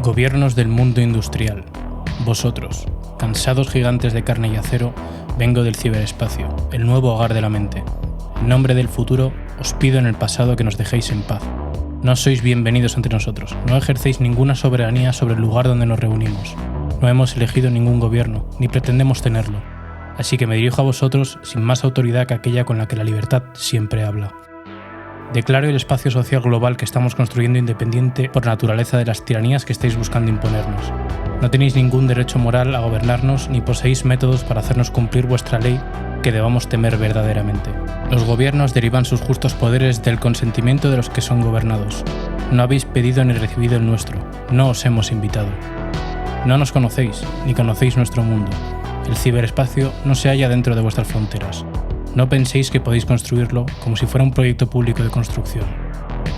Gobiernos del mundo industrial, vosotros, cansados gigantes de carne y acero, vengo del ciberespacio, el nuevo hogar de la mente. En nombre del futuro, os pido en el pasado que nos dejéis en paz. No sois bienvenidos entre nosotros, no ejercéis ninguna soberanía sobre el lugar donde nos reunimos. No hemos elegido ningún gobierno, ni pretendemos tenerlo. Así que me dirijo a vosotros sin más autoridad que aquella con la que la libertad siempre habla. Declaro el espacio social global que estamos construyendo independiente por naturaleza de las tiranías que estáis buscando imponernos. No tenéis ningún derecho moral a gobernarnos ni poseéis métodos para hacernos cumplir vuestra ley que debamos temer verdaderamente. Los gobiernos derivan sus justos poderes del consentimiento de los que son gobernados. No habéis pedido ni recibido el nuestro, no os hemos invitado. No nos conocéis, ni conocéis nuestro mundo. El ciberespacio no se halla dentro de vuestras fronteras. No penséis que podéis construirlo como si fuera un proyecto público de construcción.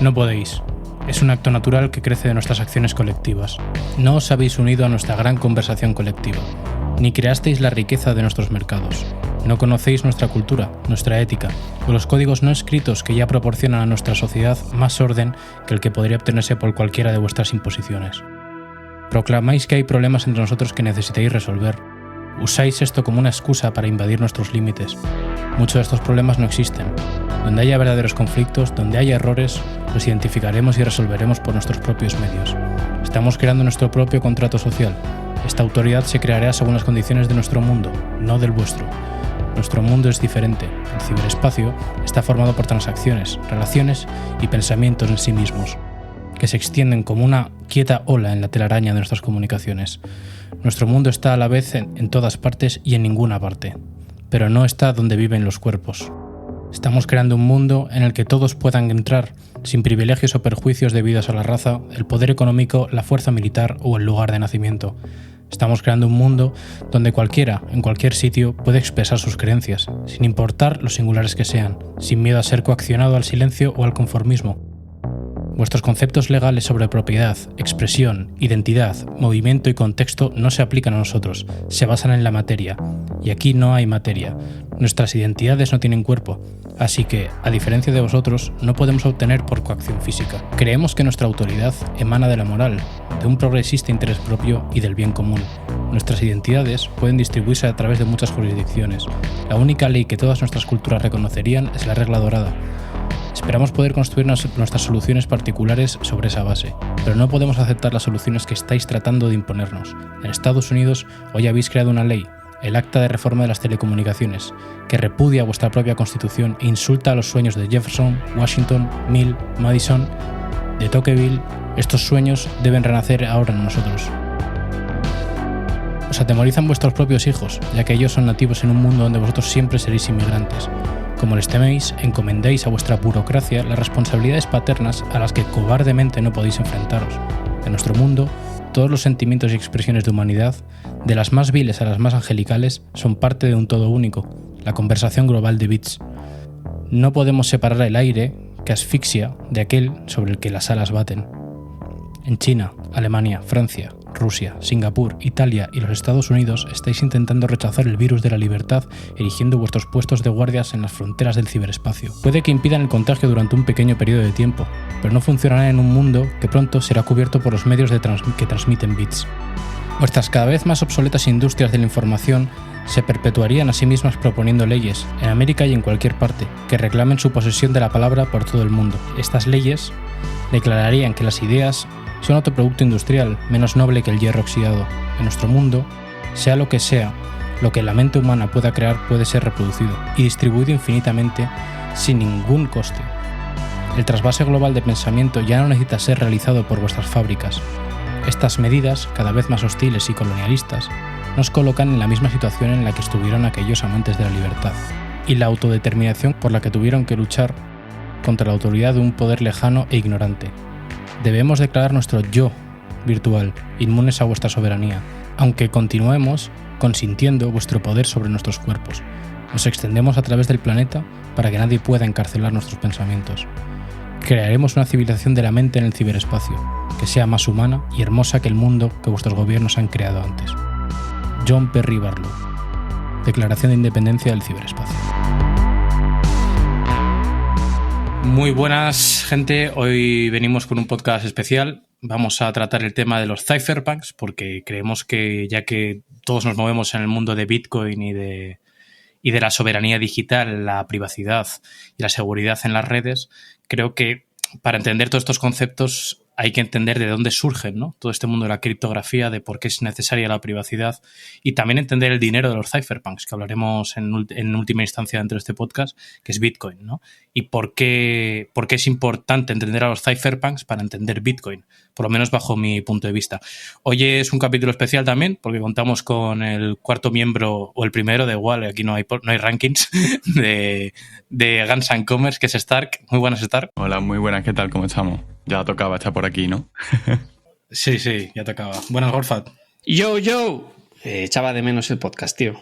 No podéis. Es un acto natural que crece de nuestras acciones colectivas. No os habéis unido a nuestra gran conversación colectiva, ni creasteis la riqueza de nuestros mercados. No conocéis nuestra cultura, nuestra ética, o los códigos no escritos que ya proporcionan a nuestra sociedad más orden que el que podría obtenerse por cualquiera de vuestras imposiciones. Proclamáis que hay problemas entre nosotros que necesitáis resolver. Usáis esto como una excusa para invadir nuestros límites. Muchos de estos problemas no existen. Donde haya verdaderos conflictos, donde haya errores, los identificaremos y resolveremos por nuestros propios medios. Estamos creando nuestro propio contrato social. Esta autoridad se creará según las condiciones de nuestro mundo, no del vuestro. Nuestro mundo es diferente. El ciberespacio está formado por transacciones, relaciones y pensamientos en sí mismos, que se extienden como una quieta ola en la telaraña de nuestras comunicaciones. Nuestro mundo está a la vez en todas partes y en ninguna parte, pero no está donde viven los cuerpos. Estamos creando un mundo en el que todos puedan entrar, sin privilegios o perjuicios debidos a la raza, el poder económico, la fuerza militar o el lugar de nacimiento. Estamos creando un mundo donde cualquiera, en cualquier sitio, puede expresar sus creencias, sin importar lo singulares que sean, sin miedo a ser coaccionado al silencio o al conformismo. Vuestros conceptos legales sobre propiedad, expresión, identidad, movimiento y contexto no se aplican a nosotros, se basan en la materia. Y aquí no hay materia. Nuestras identidades no tienen cuerpo, así que, a diferencia de vosotros, no podemos obtener por coacción física. Creemos que nuestra autoridad emana de la moral, de un progresista interés propio y del bien común. Nuestras identidades pueden distribuirse a través de muchas jurisdicciones. La única ley que todas nuestras culturas reconocerían es la regla dorada. Esperamos poder construir nuestras soluciones particulares sobre esa base, pero no podemos aceptar las soluciones que estáis tratando de imponernos. En Estados Unidos hoy habéis creado una ley, el Acta de Reforma de las Telecomunicaciones, que repudia vuestra propia Constitución e insulta a los sueños de Jefferson, Washington, Mill, Madison, de Tocqueville. Estos sueños deben renacer ahora en nosotros. Os atemorizan vuestros propios hijos, ya que ellos son nativos en un mundo donde vosotros siempre seréis inmigrantes. Como les teméis, encomendéis a vuestra burocracia las responsabilidades paternas a las que cobardemente no podéis enfrentaros. En nuestro mundo, todos los sentimientos y expresiones de humanidad, de las más viles a las más angelicales, son parte de un todo único, la conversación global de bits. No podemos separar el aire que asfixia de aquel sobre el que las alas baten. En China, Alemania, Francia, Rusia, Singapur, Italia y los Estados Unidos estáis intentando rechazar el virus de la libertad erigiendo vuestros puestos de guardias en las fronteras del ciberespacio. Puede que impidan el contagio durante un pequeño periodo de tiempo, pero no funcionará en un mundo que pronto será cubierto por los medios que transmiten bits. Vuestras cada vez más obsoletas industrias de la información se perpetuarían a sí mismas proponiendo leyes, en América y en cualquier parte, que reclamen su posesión de la palabra por todo el mundo. Estas leyes declararían que las ideas son otro producto industrial, menos noble que el hierro oxidado. En nuestro mundo, sea lo que la mente humana pueda crear puede ser reproducido y distribuido infinitamente sin ningún coste. El trasvase global de pensamiento ya no necesita ser realizado por vuestras fábricas. Estas medidas, cada vez más hostiles y colonialistas, nos colocan en la misma situación en la que estuvieron aquellos amantes de la libertad y la autodeterminación por la que tuvieron que luchar contra la autoridad de un poder lejano e ignorante. Debemos declarar nuestro yo virtual, inmunes a vuestra soberanía, aunque continuemos consintiendo vuestro poder sobre nuestros cuerpos. Nos extendemos a través del planeta para que nadie pueda encarcelar nuestros pensamientos. Crearemos una civilización de la mente en el ciberespacio, que sea más humana y hermosa que el mundo que vuestros gobiernos han creado antes. John Perry Barlow. Declaración de Independencia del Ciberespacio. Muy buenas, gente. Hoy venimos con un podcast especial. vamos a tratar el tema de los cypherpunks, porque creemos que ya que todos nos movemos en el mundo de Bitcoin y de la soberanía digital, la privacidad y la seguridad en las redes, creo que para entender todos estos conceptos hay que entender de dónde surgen, ¿no? Todo este mundo de la criptografía, de por qué es necesaria la privacidad y también entender el dinero de los cypherpunks, que hablaremos en última instancia dentro de este podcast, que es Bitcoin, ¿no? Y por qué es importante entender a los cypherpunks para entender Bitcoin, por lo menos bajo mi punto de vista. Hoy es un capítulo especial también porque contamos con el cuarto miembro, o el primero, da igual, aquí no hay rankings, de Guns N' Commerce, que es Stark. Muy buenas, Stark. Hola, muy buenas, ¿qué tal? ¿Cómo estamos? Ya tocaba estar por aquí, ¿no? Sí, ya tocaba. Buenas, Gorfat. Yo. Echaba de menos el podcast, tío.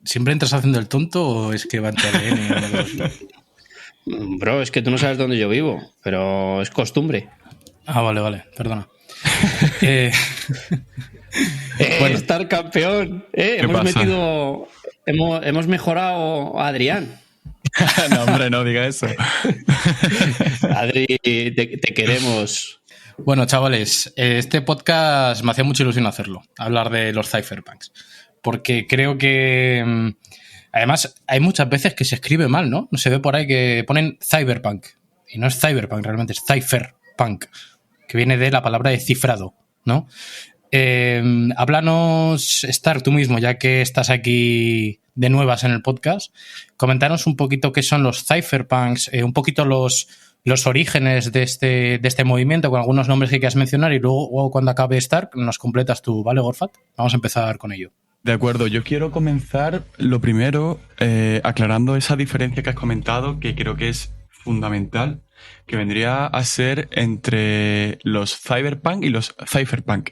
¿Siempre entras haciendo el tonto o es que va en tu ADN? Bro, es que tú no sabes dónde yo vivo, pero es costumbre. Ah, vale, perdona. Bueno, estar campeón. Hemos mejorado a Adrián. No, hombre, no diga eso. Adri, te queremos. Bueno, chavales, este podcast me hacía mucha ilusión hacerlo, hablar de los cypherpunks, porque creo que además hay muchas veces que se escribe mal, ¿no? Se ve por ahí que ponen cyberpunk y no es cyberpunk, realmente es cypherpunk, que viene de la palabra de cifrado, ¿no? Háblanos, Stark, tú mismo, ya que estás aquí de nuevas en el podcast, comentaros un poquito qué son los cypherpunks, un poquito los orígenes de este movimiento, con algunos nombres que quieras mencionar, y luego cuando acabe Stark nos completas tú, ¿vale, Gorfat? Vamos a empezar con ello. De acuerdo, yo quiero comenzar lo primero aclarando esa diferencia que has comentado, que creo que es fundamental, que vendría a ser entre los cyberpunk y los cypherpunk.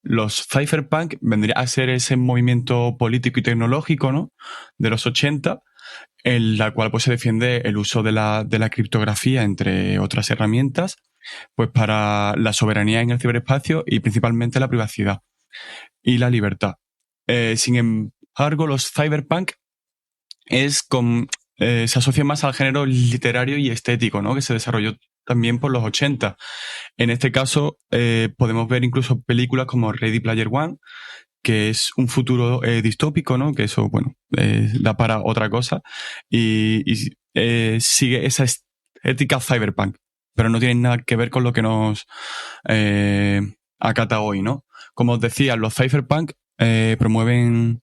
Los cypherpunk vendría a ser ese movimiento político y tecnológico, ¿no?, de los 80, en la cual pues se defiende el uso de la criptografía, entre otras herramientas, pues para la soberanía en el ciberespacio y principalmente la privacidad y la libertad. Sin embargo, los cyberpunk se asocia más al género literario y estético, ¿no?, que se desarrolló también por los 80. En este caso, podemos ver incluso películas como Ready Player One, que es un futuro distópico, ¿no?, que eso, bueno, da para otra cosa, y sigue esa estética cyberpunk, pero no tiene nada que ver con lo que nos acata hoy, ¿no? Como os decía, los cyberpunk promueven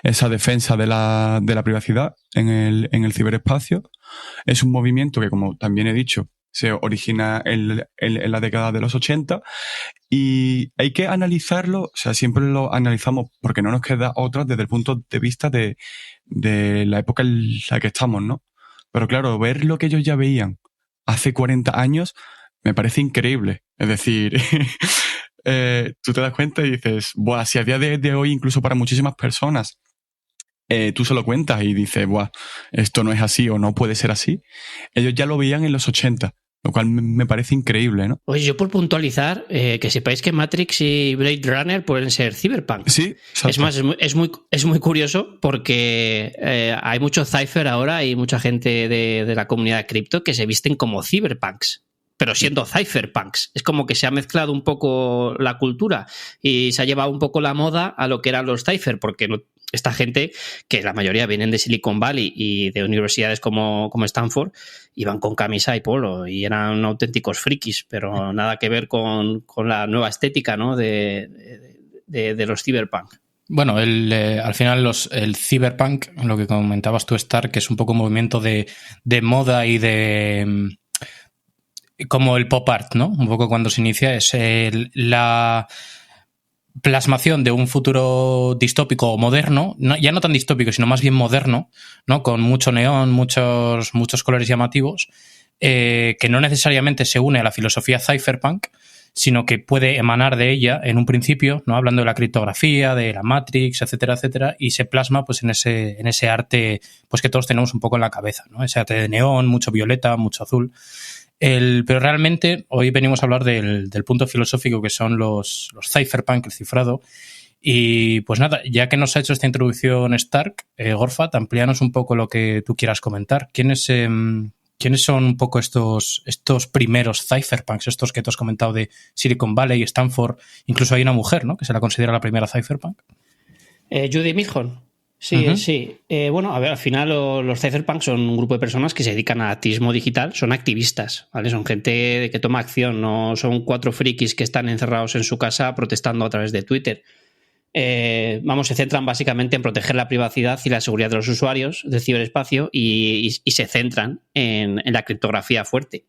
esa defensa de la privacidad en el ciberespacio. Es un movimiento que, como también he dicho, se origina en la década de los 80 y hay que analizarlo, o sea, siempre lo analizamos porque no nos queda otra desde el punto de vista de la época en la que estamos, ¿no? Pero claro, ver lo que ellos ya veían hace 40 años me parece increíble. Es decir, tú te das cuenta y dices, buah, si a día de hoy, incluso para muchísimas personas, tú se lo cuentas y dices, buah, esto no es así o no puede ser así, ellos ya lo veían en los 80, lo cual me parece increíble, ¿no? Oye, yo por puntualizar, que sepáis que Matrix y Blade Runner pueden ser cyberpunk. Sí, exacto. Es más, es muy curioso porque hay mucho cypher ahora y mucha gente de la comunidad cripto que se visten como cyberpunks, pero siendo cypherpunks. Es como que se ha mezclado un poco la cultura y se ha llevado un poco la moda a lo que eran los cypher, porque esta gente, que la mayoría vienen de Silicon Valley y de universidades como Stanford, iban con camisa y polo y eran auténticos frikis, pero nada que ver con la nueva estética, ¿no?, de los cyberpunk. Bueno, al final el cyberpunk, lo que comentabas tú, Stark, que es un poco un movimiento de moda y de como el pop art, ¿no? Un poco cuando se inicia es la plasmación de un futuro distópico o moderno, ya no tan distópico, sino más bien moderno, ¿no?, con mucho neón, muchos colores llamativos, que no necesariamente se une a la filosofía cypherpunk, sino que puede emanar de ella en un principio, ¿no?, hablando de la criptografía, de la Matrix, etcétera, etcétera, y se plasma pues en ese arte pues que todos tenemos un poco en la cabeza, ¿no?, ese arte de neón, mucho violeta, mucho azul. Pero realmente hoy venimos a hablar del punto filosófico que son los cypherpunk, el cifrado. Y pues nada, ya que nos ha hecho esta introducción Stark, Gorfat, amplíanos un poco lo que tú quieras comentar. ¿Quiénes ¿Quiénes son un poco estos primeros cypherpunks, estos que tú has comentado de Silicon Valley, Stanford? Incluso hay una mujer, ¿no?, que se la considera la primera cypherpunk. Judy Milhon. Sí, sí. Bueno, a ver, al final los cypherpunks son un grupo de personas que se dedican al activismo digital, son activistas, ¿vale? Son gente que toma acción, no son 4 frikis que están encerrados en su casa protestando a través de Twitter. Se centran básicamente en proteger la privacidad y la seguridad de los usuarios del ciberespacio y se centran en la criptografía fuerte.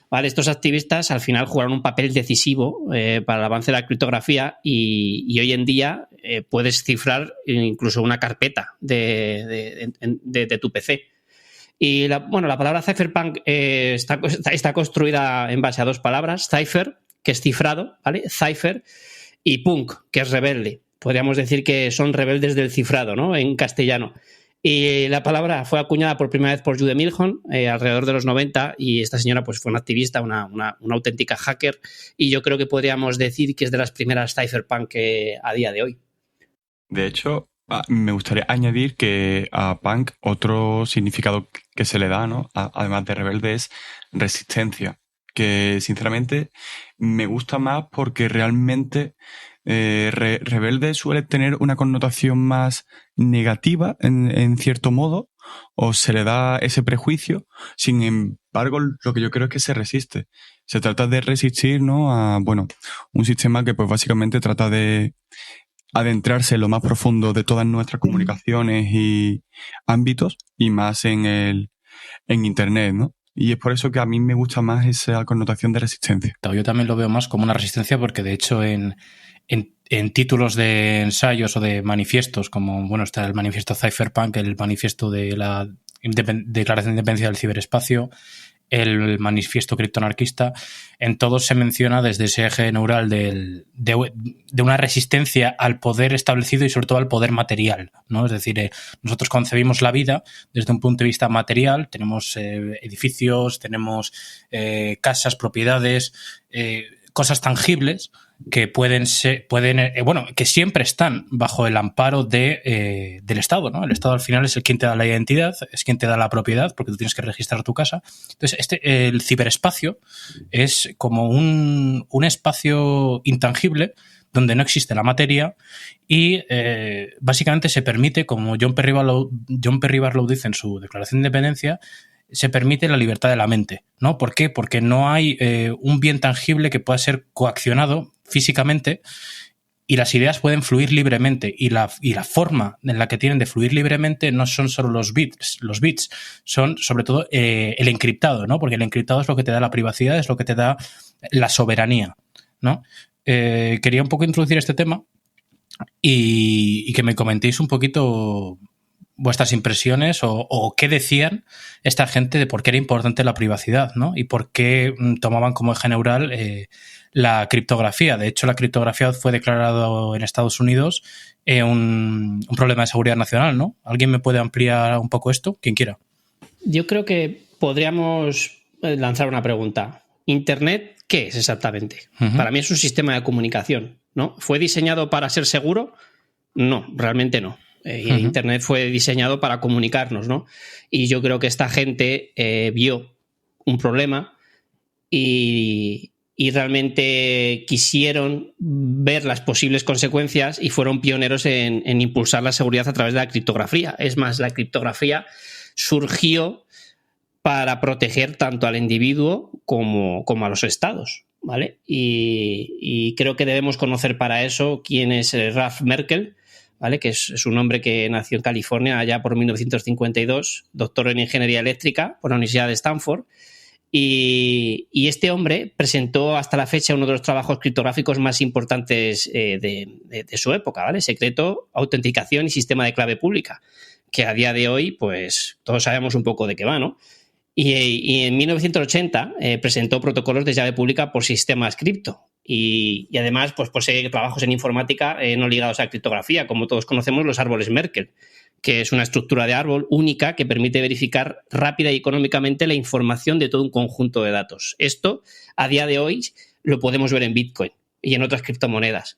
¿Vale? Estos activistas al final jugaron un papel decisivo para el avance de la criptografía y hoy en día puedes cifrar incluso una carpeta de tu PC. Y la palabra cypherpunk está construida en base a 2 palabras: cipher, que es cifrado, ¿vale? Cipher, y punk, que es rebelde. Podríamos decir que son rebeldes del cifrado, ¿no?, en castellano. Y la palabra fue acuñada por primera vez por Judy Milhon alrededor de los 90, y esta señora pues fue una activista, una auténtica hacker, y yo creo que podríamos decir que es de las primeras cypherpunk a día de hoy. De hecho, me gustaría añadir que a punk otro significado que se le da, ¿no?, además de rebelde, es resistencia, que sinceramente me gusta más porque realmente rebelde suele tener una connotación más negativa en cierto modo, o se le da ese prejuicio. Sin embargo, lo que yo creo es que se resiste. Se trata de resistir, ¿no?, a un sistema que pues básicamente trata de adentrarse en lo más profundo de todas nuestras comunicaciones y ámbitos, y más en Internet, ¿no? Y es por eso que a mí me gusta más esa connotación de resistencia. Yo también lo veo más como una resistencia porque, de hecho, en títulos de ensayos o de manifiestos, como está el manifiesto Cypherpunk, el manifiesto de la Declaración de Independencia del Ciberespacio, el manifiesto criptoanarquista, en todos se menciona desde ese eje neural de una resistencia al poder establecido y sobre todo al poder material, ¿no? Es decir, nosotros concebimos la vida desde un punto de vista material, tenemos edificios, tenemos casas, propiedades, cosas tangibles que que siempre están bajo el amparo del Estado, ¿no? El Estado al final es quien te da la identidad, es quien te da la propiedad, porque tú tienes que registrar tu casa. Entonces, el ciberespacio es como un espacio intangible donde no existe la materia y básicamente se permite, como John Perry Barlow dice en su Declaración de Independencia, se permite la libertad de la mente, ¿no? ¿Por qué? Porque no hay un bien tangible que pueda ser coaccionado físicamente, y las ideas pueden fluir libremente, y la forma en la que tienen de fluir libremente no son solo los bits son sobre todo el encriptado, ¿no? Porque el encriptado es lo que te da la privacidad, es lo que te da la soberanía, ¿no? Quería un poco introducir este tema y que me comentéis un poquito vuestras impresiones o qué decían esta gente de por qué era importante la privacidad, ¿no? Y por qué tomaban como eje neural la criptografía. De hecho, la criptografía fue declarado en Estados Unidos un problema de seguridad nacional, ¿no? ¿Alguien me puede ampliar un poco esto? Quien quiera. Yo creo que podríamos lanzar una pregunta. ¿Internet qué es exactamente? Uh-huh. Para mí es un sistema de comunicación, ¿no? ¿Fue diseñado para ser seguro? No, realmente no. Uh-huh. Internet fue diseñado para comunicarnos, ¿no? Y yo creo que esta gente vio un problema y realmente quisieron ver las posibles consecuencias y fueron pioneros en impulsar la seguridad a través de la criptografía. Es más, la criptografía surgió para proteger tanto al individuo como a los estados, ¿vale? Y creo que debemos conocer para eso quién es Ralph Merkle, ¿vale? Que es un hombre que nació en California allá por 1952, doctor en ingeniería eléctrica por la Universidad de Stanford. Y este hombre presentó hasta la fecha uno de los trabajos criptográficos más importantes de su época, ¿vale? Secreto, autenticación y sistema de clave pública, que a día de hoy, pues, todos sabemos un poco de qué va, ¿no? Y en 1980 presentó protocolos de llave pública por sistemas cripto. Y además, pues posee trabajos en informática no ligados a criptografía, como todos conocemos los árboles Merkle, que es una estructura de árbol única que permite verificar rápida y económicamente la información de todo un conjunto de datos. Esto, a día de hoy, lo podemos ver en Bitcoin y en otras criptomonedas.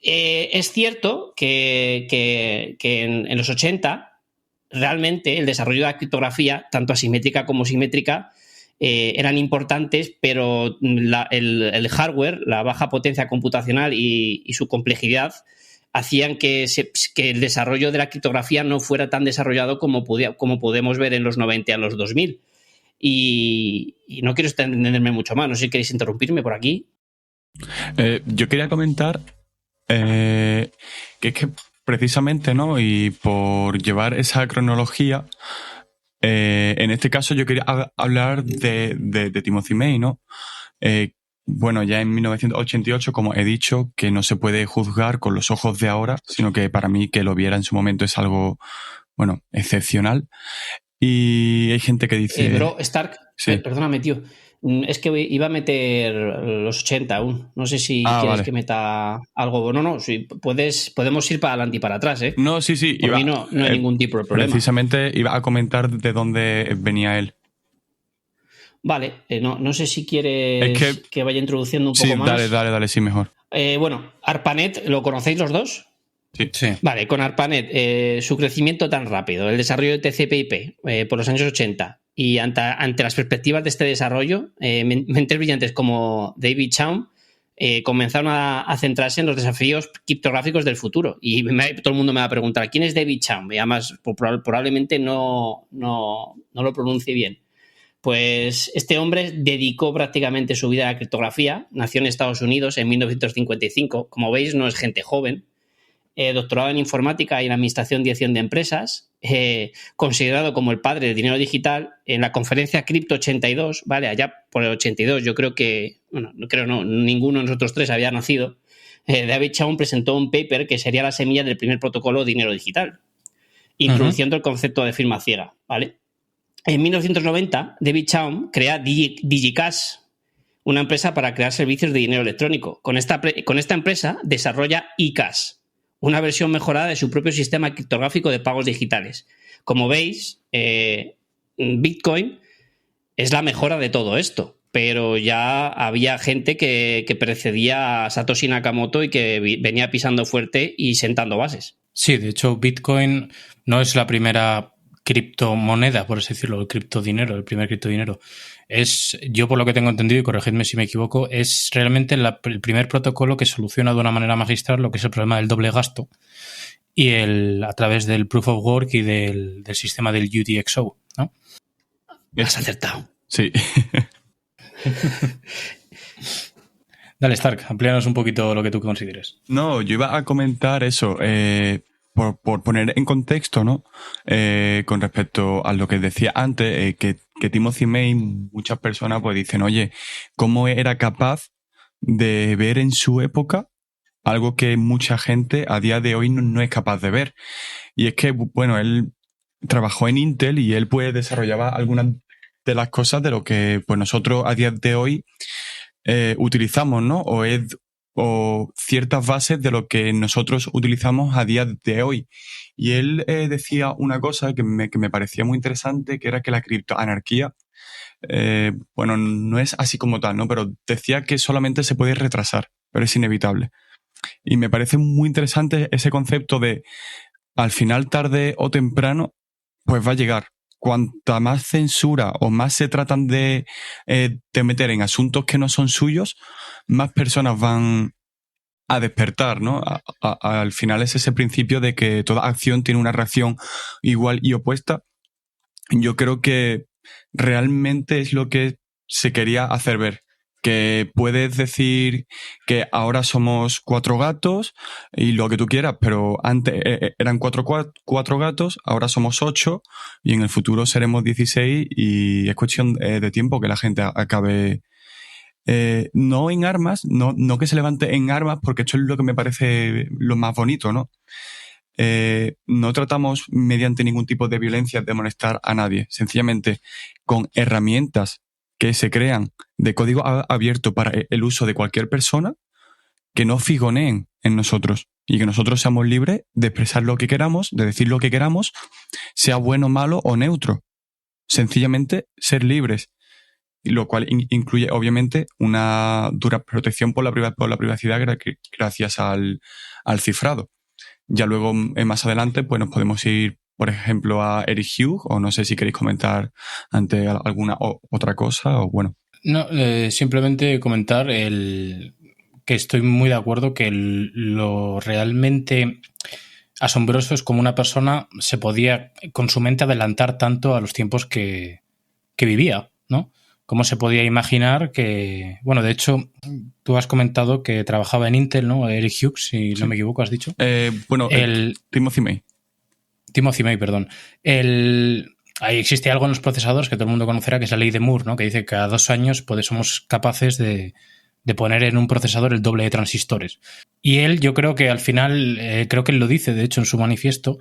Es cierto que en los 80 realmente el desarrollo de la criptografía, tanto asimétrica como simétrica, eran importantes, pero el hardware, la baja potencia computacional y su complejidad hacían que el desarrollo de la criptografía no fuera tan desarrollado como podemos ver en los 90 y en los 2000. Y no quiero extenderme mucho más, no sé si queréis interrumpirme por aquí. Yo quería comentar que es que precisamente, ¿no? Y por llevar esa cronología, en este caso yo quería hablar de Timothy May, ¿no? Bueno, ya en 1988, como he dicho, que no se puede juzgar con los ojos de ahora, sino que para mí que lo viera en su momento es algo, bueno, excepcional. Y hay gente que dice... Bro, Stark, sí. Perdóname, tío. Es que iba a meter los 80 aún. No sé si quieres que meta algo. No, sí, podemos ir para adelante y para atrás, ¿eh? No, sí. Por mí no hay ningún tipo de problema. Precisamente iba a comentar de dónde venía él. Vale, no sé si quieres que vaya introduciendo un poco más. Sí, dale, sí, mejor. Bueno, ARPANET, ¿lo conocéis los dos? Sí. Vale, con ARPANET, su crecimiento tan rápido, el desarrollo de TCP/IP por los años 80 y ante las perspectivas de este desarrollo, mentes brillantes como David Chaum comenzaron a centrarse en los desafíos criptográficos del futuro. Y todo el mundo me va a preguntar, ¿quién es David Chaum? Y además, probablemente no lo pronuncie bien. Pues este hombre dedicó prácticamente su vida a la criptografía, nació en Estados Unidos en 1955, como veis no es gente joven, doctorado en informática y en administración y dirección de empresas, considerado como el padre del dinero digital. En la conferencia Crypto 82, ¿vale? Allá por el 82, yo creo que, bueno, ninguno de nosotros tres había nacido, David Chaum presentó un paper que sería la semilla del primer protocolo de dinero digital, introduciendo el concepto de firma ciega, ¿vale? En 1990, David Chaum crea DigiCash, una empresa para crear servicios de dinero electrónico. Con esta empresa desarrolla eCash, una versión mejorada de su propio sistema criptográfico de pagos digitales. Como veis, Bitcoin es la mejora de todo esto, pero ya había gente que precedía a Satoshi Nakamoto y que venía pisando fuerte y sentando bases. Sí, de hecho, Bitcoin no es la primera criptomoneda, por así decirlo, el criptodinero, el primer criptodinero. Yo por lo que tengo entendido, y corregidme si me equivoco, es realmente el primer protocolo que soluciona de una manera magistral lo que es el problema del doble gasto y a través del Proof of Work y del sistema del UTXO, ¿no? Has acertado. Sí. Dale, Stark, amplíanos un poquito lo que tú consideres. No, yo iba a comentar eso, por poner en contexto, ¿no? Con respecto a lo que decía antes, que Timothy May, muchas personas pues dicen, oye, ¿cómo era capaz de ver en su época algo que mucha gente a día de hoy no es capaz de ver? Y es que, bueno, él trabajó en Intel y él pues desarrollaba algunas de las cosas de lo que pues nosotros a día de hoy utilizamos, ¿no? O ciertas bases de lo que nosotros utilizamos a día de hoy. Y él decía una cosa que me parecía muy interesante, que era que la criptoanarquía, bueno, no es así como tal, ¿no? Pero decía que solamente se puede retrasar, pero es inevitable. Y me parece muy interesante ese concepto de, al final, tarde o temprano, pues va a llegar. Cuanta más censura o más se tratan de meter en asuntos que no son suyos, más personas van a despertar, ¿no? Al final es ese principio de que toda acción tiene una reacción igual y opuesta. Yo creo que realmente es lo que se quería hacer ver. Que puedes decir que ahora somos 4 gatos y lo que tú quieras, pero antes eran 4 gatos, ahora somos 8 y en el futuro seremos 16 y es cuestión de tiempo que la gente acabe no en armas, no que se levante en armas, porque esto es lo que me parece lo más bonito, ¿no? No tratamos mediante ningún tipo de violencia de molestar a nadie, sencillamente con herramientas que se crean de código abierto para el uso de cualquier persona, que no figoneen en nosotros y que nosotros seamos libres de expresar lo que queramos, de decir lo que queramos, sea bueno, malo o neutro. Sencillamente ser libres, lo cual incluye obviamente una dura protección por la privacidad gracias al cifrado. Ya luego más adelante pues nos podemos ir por ejemplo, a Eric Hughes, o no sé si queréis comentar ante alguna otra cosa, o bueno. No, simplemente comentar que estoy muy de acuerdo que lo realmente asombroso es como una persona se podía con su mente adelantar tanto a los tiempos que vivía, ¿no? ¿Cómo se podía imaginar que... Bueno, de hecho, tú has comentado que trabajaba en Intel, ¿no? Eric Hughes, si no me equivoco, has dicho. Timothy May. Timothy May, perdón. Ahí existe algo en los procesadores que todo el mundo conocerá, que es la ley de Moore, ¿no? Que dice que cada 2 años somos capaces de poner en un procesador el doble de transistores. Y él, yo creo que al final, creo que él lo dice, de hecho, en su manifiesto,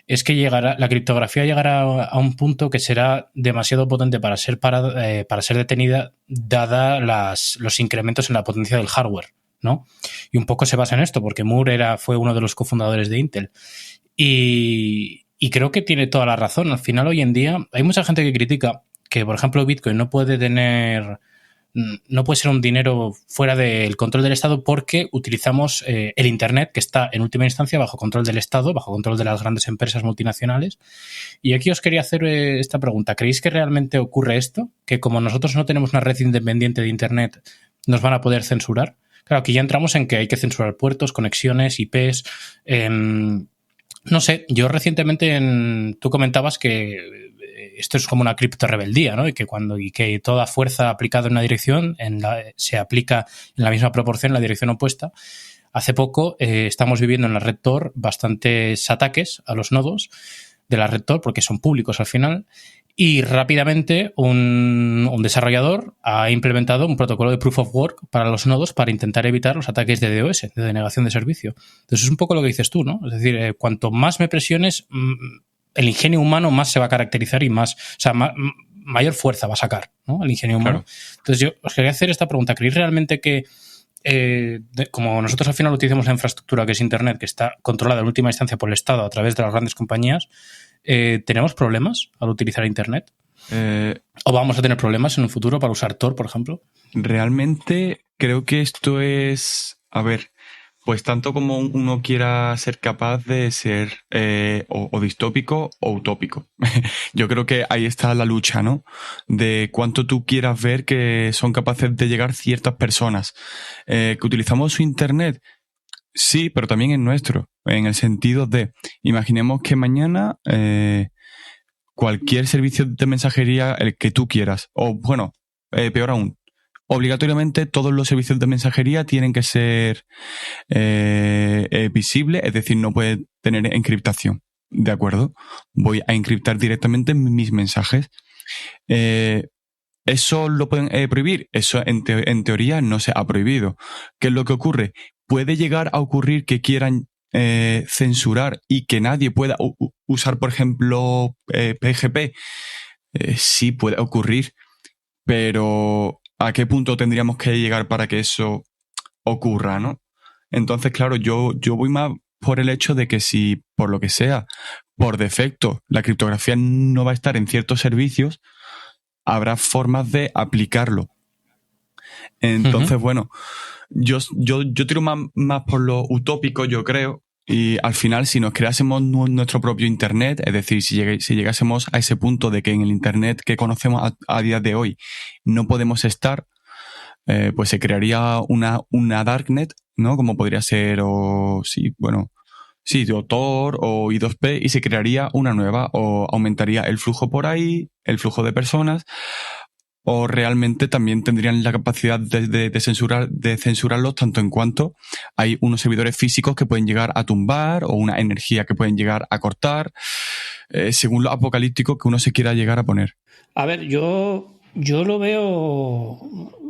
es que la criptografía llegará a un punto que será demasiado potente para ser detenida, dada los incrementos en la potencia del hardware, ¿no? Y un poco se basa en esto, porque Moore fue uno de los cofundadores de Intel. Y creo que tiene toda la razón. Al final, hoy en día, hay mucha gente que critica que, por ejemplo, Bitcoin no puede ser un dinero fuera del control del Estado porque utilizamos el Internet, que está en última instancia bajo control del Estado, bajo control de las grandes empresas multinacionales. Y aquí os quería hacer esta pregunta. ¿Creéis que realmente ocurre esto? ¿Que como nosotros no tenemos una red independiente de Internet, nos van a poder censurar? Claro, aquí ya entramos en que hay que censurar puertos, conexiones, IPs. No sé, yo recientemente tú comentabas que esto es como una criptorebeldía, ¿no? Y que toda fuerza aplicada en una dirección se aplica en la misma proporción en la dirección opuesta. Hace poco estamos viviendo en la red Tor bastantes ataques a los nodos de la red Tor, porque son públicos al final, y rápidamente un desarrollador ha implementado un protocolo de Proof of Work para los nodos para intentar evitar los ataques de DOS, de denegación de servicio. Entonces es un poco lo que dices tú, ¿no? Es decir, cuanto más me presiones, el ingenio humano más se va a caracterizar y mayor fuerza va a sacar, ¿no? El ingenio humano. Claro. Entonces yo os quería hacer esta pregunta. ¿Creéis realmente que como nosotros al final utilizamos la infraestructura que es Internet, que está controlada en última instancia por el Estado a través de las grandes compañías, ¿tenemos problemas al utilizar Internet? ¿O vamos a tener problemas en un futuro para usar Tor, por ejemplo? Realmente creo que esto es... A ver, pues tanto como uno quiera ser capaz de ser o distópico o utópico. Yo creo que ahí está la lucha, ¿no? De cuánto tú quieras ver que son capaces de llegar ciertas personas. Que utilizamos su Internet, sí, pero también es nuestro, en el sentido de, imaginemos que mañana cualquier servicio de mensajería, el que tú quieras, o bueno, peor aún, obligatoriamente todos los servicios de mensajería tienen que ser visibles, es decir, no puede tener encriptación. ¿De acuerdo? Voy a encriptar directamente mis mensajes. ¿Eso lo pueden prohibir? Eso en teoría no se ha prohibido. ¿Qué es lo que ocurre? Puede llegar a ocurrir que quieran censurar y que nadie pueda usar, por ejemplo, PGP. Sí puede ocurrir, pero ¿a qué punto tendríamos que llegar para que eso ocurra, no? Entonces, claro, yo voy más por el hecho de que si, por lo que sea, por defecto, la criptografía no va a estar en ciertos servicios, habrá formas de aplicarlo. Entonces, bueno, yo tiro más por lo utópico, yo creo, y al final, si nos creásemos nuestro propio Internet, es decir, si llegásemos a ese punto de que en el Internet que conocemos a día de hoy no podemos estar, pues se crearía una Darknet, ¿no? Como podría ser, o Tor o I2P, y se crearía una nueva, o aumentaría el flujo por ahí, el flujo de personas, o realmente también tendrían la capacidad de censurarlos, tanto en cuanto hay unos servidores físicos que pueden llegar a tumbar, o una energía que pueden llegar a cortar, según lo apocalíptico que uno se quiera llegar a poner. A ver, yo lo veo...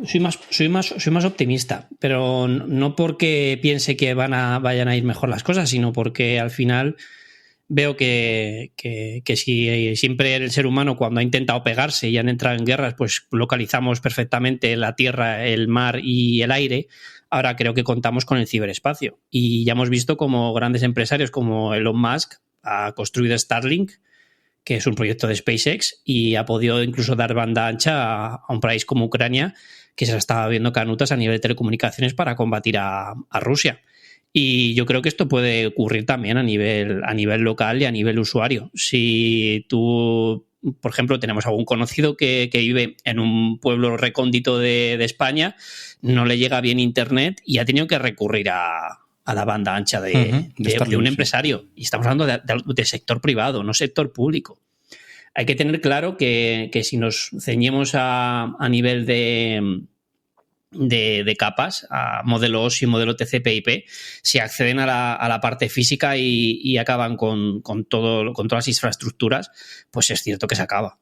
Soy más optimista, pero no porque piense que vayan a ir mejor las cosas, sino porque al final veo que si siempre el ser humano, cuando ha intentado pegarse y han entrado en guerras, pues localizamos perfectamente la tierra, el mar y el aire. Ahora creo que contamos con el ciberespacio. Y ya hemos visto como grandes empresarios como Elon Musk ha construido Starlink, que es un proyecto de SpaceX, y ha podido incluso dar banda ancha a un país como Ucrania, que se la estaba viendo canutas a nivel de telecomunicaciones para combatir a Rusia. Y yo creo que esto puede ocurrir también a nivel local y a nivel usuario. Si tú, por ejemplo, tenemos algún conocido que vive en un pueblo recóndito de España, no le llega bien internet y ha tenido que recurrir a la banda ancha de un empresario. Y estamos hablando de sector privado, no sector público. Hay que tener claro que si nos ceñimos a nivel de capas, a modelo OSI y modelo TCP/IP, si acceden a la parte física y acaban con todas las infraestructuras, pues es cierto que se acaba.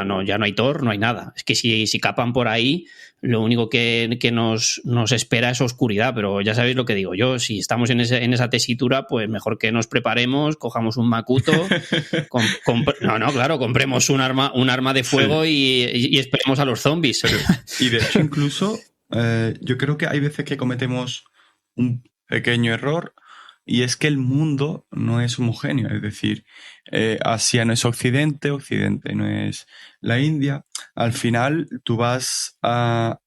No, ya no hay Tor, no hay nada. Es que si capan por ahí, lo único que nos espera es oscuridad, pero ya sabéis lo que digo yo. Si estamos en esa tesitura, pues mejor que nos preparemos, cojamos un Macuto, compremos un arma de fuego y esperemos a los zombies. Y de hecho, incluso, yo creo que hay veces que cometemos un pequeño error, y es que el mundo no es homogéneo. Es decir, Asia no es Occidente, Occidente no es la India. Al final, tú vas a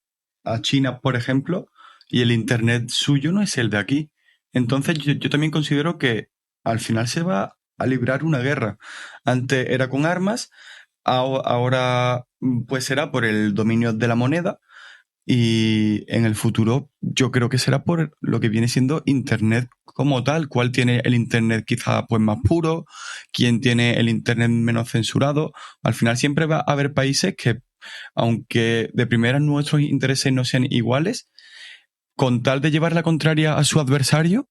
China, por ejemplo, y el internet suyo no es el de aquí. Entonces, yo también considero que al final se va a librar una guerra. Antes era con armas, ahora pues será por el dominio de la moneda. Y en el futuro yo creo que será por lo que viene siendo Internet como tal. ¿Cuál tiene el Internet quizá pues más puro? ¿Quién tiene el Internet menos censurado? Al final siempre va a haber países que, aunque de primera nuestros intereses no sean iguales, con tal de llevar la contraria a su adversario,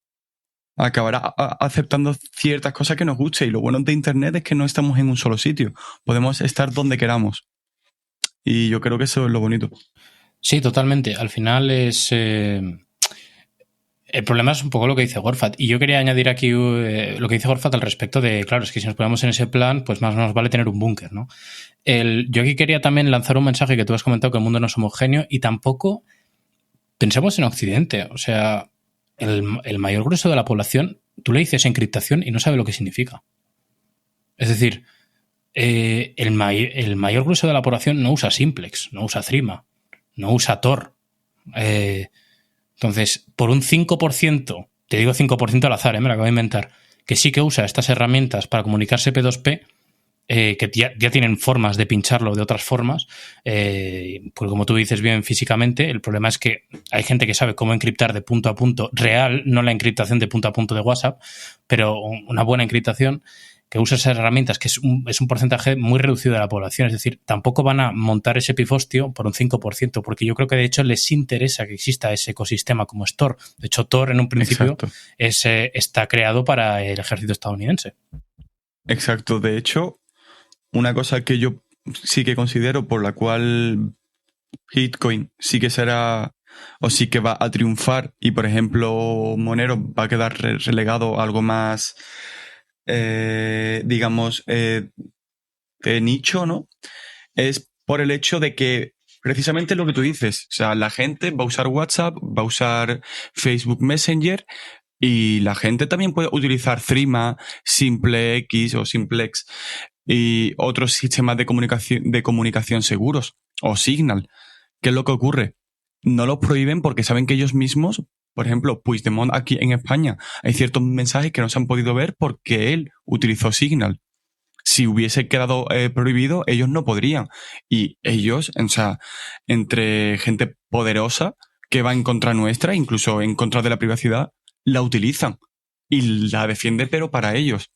acabará aceptando ciertas cosas que nos guste. Y lo bueno de Internet es que no estamos en un solo sitio. Podemos estar donde queramos. Y yo creo que eso es lo bonito. Sí, totalmente. Al final es... el problema es un poco lo que dice Gorfat. Y yo quería añadir aquí lo que dice Gorfat al respecto de, claro, es que si nos ponemos en ese plan, pues más nos vale tener un búnker, ¿no? Yo aquí quería también lanzar un mensaje que tú has comentado, que el mundo no es homogéneo, y tampoco pensemos en Occidente. O sea, el mayor grueso de la población, tú le dices encriptación y no sabe lo que significa. Es decir, el mayor grueso de la población no usa Simplex, no usa Threema, no usa Tor. Entonces, por un 5%, te digo 5% al azar, me lo acabo de inventar, que sí que usa estas herramientas para comunicarse P2P, que ya tienen formas de pincharlo de otras formas, porque como tú dices bien físicamente, el problema es que hay gente que sabe cómo encriptar de punto a punto real, no la encriptación de punto a punto de WhatsApp, pero una buena encriptación que usa esas herramientas, que es un porcentaje muy reducido de la población. Es decir, tampoco van a montar ese pifostio por un 5%, porque yo creo que de hecho les interesa que exista ese ecosistema como es Tor. De hecho, Tor en un principio está creado para el ejército estadounidense. Exacto. De hecho, una cosa que yo sí que considero por la cual Bitcoin sí que será o sí que va a triunfar y, por ejemplo, Monero va a quedar relegado a algo más... digamos, de nicho, ¿no? Es por el hecho de que precisamente lo que tú dices, o sea, la gente va a usar WhatsApp, va a usar Facebook Messenger y la gente también puede utilizar Threema, SimpleX o Simplex y otros sistemas de comunicación seguros o Signal. ¿Qué es lo que ocurre? No los prohíben porque saben que ellos mismos, por ejemplo, Puigdemont aquí en España, hay ciertos mensajes que no se han podido ver porque él utilizó Signal. Si hubiese quedado prohibido, ellos no podrían. Y ellos, o sea, entre gente poderosa que va en contra nuestra, incluso en contra de la privacidad, la utilizan y la defienden, pero para ellos.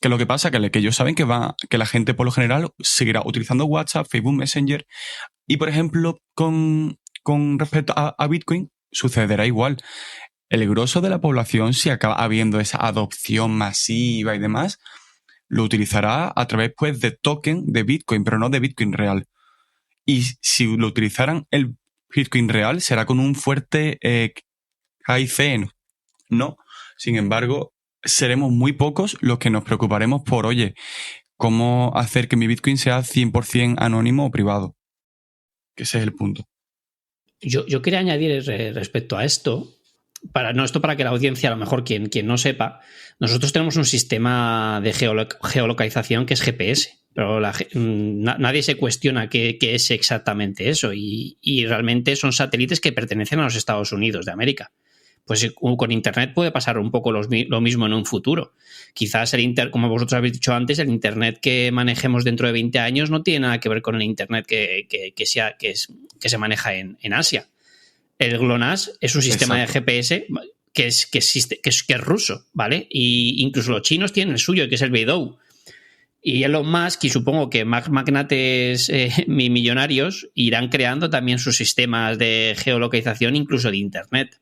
¿Qué es lo que pasa? Que ellos saben que la gente por lo general seguirá utilizando WhatsApp, Facebook Messenger y, por ejemplo, con respecto a Bitcoin, sucederá igual. El grosso de la población, si acaba habiendo esa adopción masiva y demás, lo utilizará a través pues de token de Bitcoin, pero no de Bitcoin real. Y si lo utilizaran el Bitcoin real, será con un fuerte KIC, ¿no? Sin embargo, seremos muy pocos los que nos preocuparemos por, oye, cómo hacer que mi Bitcoin sea 100% anónimo o privado. Que ese es el punto. Yo quería añadir respecto a esto, para que la audiencia, a lo mejor quien no sepa, nosotros tenemos un sistema de geolocalización que es GPS, pero nadie se cuestiona qué es exactamente eso y realmente son satélites que pertenecen a los Estados Unidos de América. Pues con Internet puede pasar un poco lo mismo en un futuro. Quizás como vosotros habéis dicho antes, el Internet que manejemos dentro de 20 años no tiene nada que ver con el Internet que se maneja en Asia. El GLONASS es un sistema de GPS que es ruso, ¿vale? Y incluso los chinos tienen el suyo, que es el Beidou. Y Elon Musk, y supongo que magnates millonarios, irán creando también sus sistemas de geolocalización, incluso de Internet.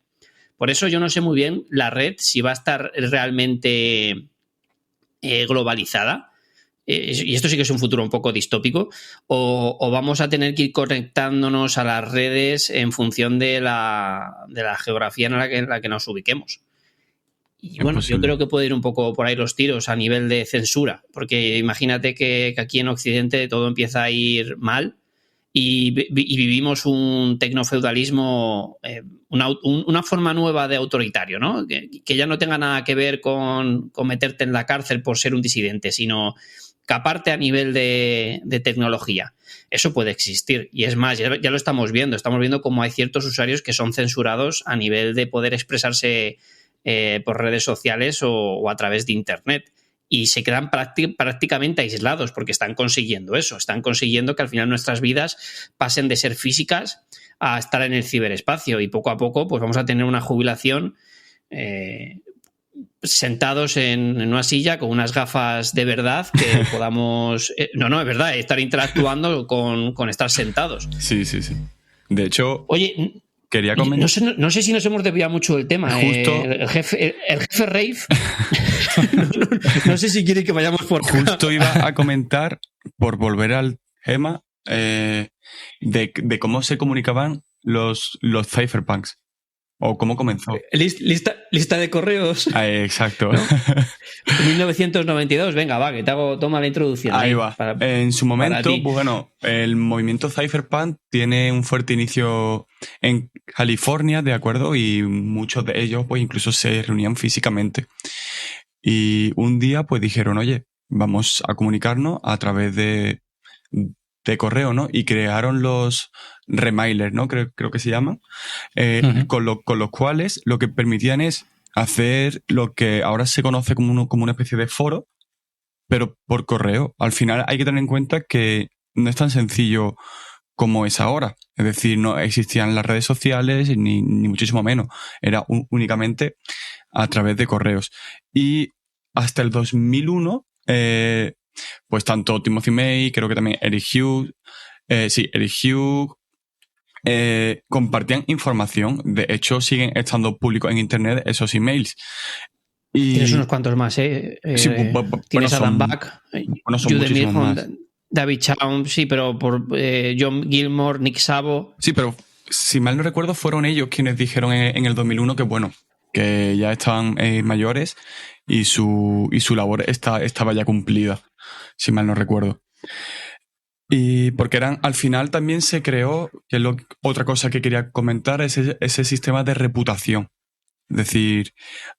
Por eso yo no sé muy bien la red si va a estar realmente globalizada, y esto sí que es un futuro un poco distópico, o vamos a tener que ir conectándonos a las redes en función de la geografía en la que nos ubiquemos. Y bueno, yo creo que puede ir un poco por ahí los tiros a nivel de censura, porque imagínate que aquí en Occidente todo empieza a ir mal y vivimos un tecnofeudalismo, una forma nueva de autoritario, ¿no? Que ya no tenga nada que ver con meterte en la cárcel por ser un disidente, sino caparte a nivel de tecnología. Eso puede existir. Y es más, ya lo estamos viendo cómo hay ciertos usuarios que son censurados a nivel de poder expresarse por redes sociales o a través de Internet. Y se quedan prácticamente aislados porque están consiguiendo eso. Están consiguiendo que al final nuestras vidas pasen de ser físicas a estar en el ciberespacio. Y poco a poco pues vamos a tener una jubilación sentados en una silla con unas gafas de verdad que podamos... No, es verdad, estar interactuando con estar sentados. Sí. De hecho... Oye... Quería comentar. No sé si nos hemos desviado mucho del tema. Justo, el jefe Rave. no sé si quiere que vayamos por. Justo iba a comentar, por volver al tema, de cómo se comunicaban los cypherpunks. O cómo comenzó. Lista de correos. Exacto. ¿No? 1992, venga, va, que toma la introducción. Ahí va. En su momento, pues bueno, el movimiento cypherpunk tiene un fuerte inicio en California, ¿de acuerdo? Y muchos de ellos, pues incluso se reunían físicamente. Y un día, pues dijeron, oye, vamos a comunicarnos a través de correo, ¿no? Y crearon los remailers, ¿no? Creo que se llaman, con los cuales lo que permitían es hacer lo que ahora se conoce como una especie de foro, pero por correo. Al final hay que tener en cuenta que no es tan sencillo como es ahora. Es decir, no existían las redes sociales ni muchísimo menos. Era únicamente a través de correos. Y hasta el 2001... pues tanto Timothy May, creo que también Eric Hughes, compartían información. De hecho, siguen estando públicos en Internet esos emails. Y tienes unos cuantos más, sí, tienes Adam Back, son muchísimos más. David Chaum, sí, pero por John Gilmore, Nick Szabo. Sí, pero si mal no recuerdo, fueron ellos quienes dijeron en el 2001 que bueno, que ya estaban mayores y su labor estaba ya cumplida, si mal no recuerdo. Y porque al final también se creó, que es otra cosa que quería comentar, ese sistema de reputación. Es decir,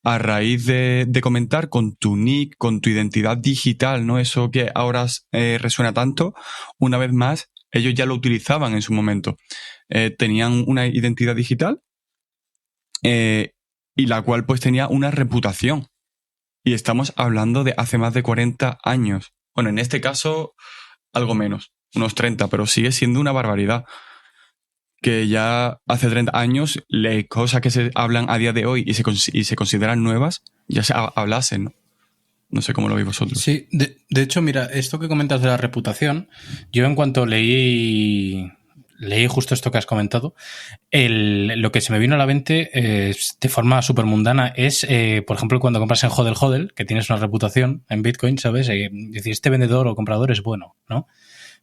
a raíz de comentar con tu nick, con tu identidad digital, ¿no? Eso que ahora resuena tanto, una vez más, ellos ya lo utilizaban en su momento. Tenían una identidad digital y la cual pues tenía una reputación. Y estamos hablando de hace más de 40 años. Bueno, en este caso, algo menos, unos 30, pero sigue siendo una barbaridad. Que ya hace 30 años, las cosas que se hablan a día de hoy y se consideran nuevas, ya se hablasen, ¿no? No sé cómo lo veis vosotros. Sí, de hecho, mira, esto que comentas de la reputación, yo en cuanto leí justo esto que has comentado, lo que se me vino a la mente de forma súper mundana es, por ejemplo, cuando compras en Hodel, que tienes una reputación en Bitcoin, ¿sabes? Decir, este vendedor o comprador es bueno, ¿no?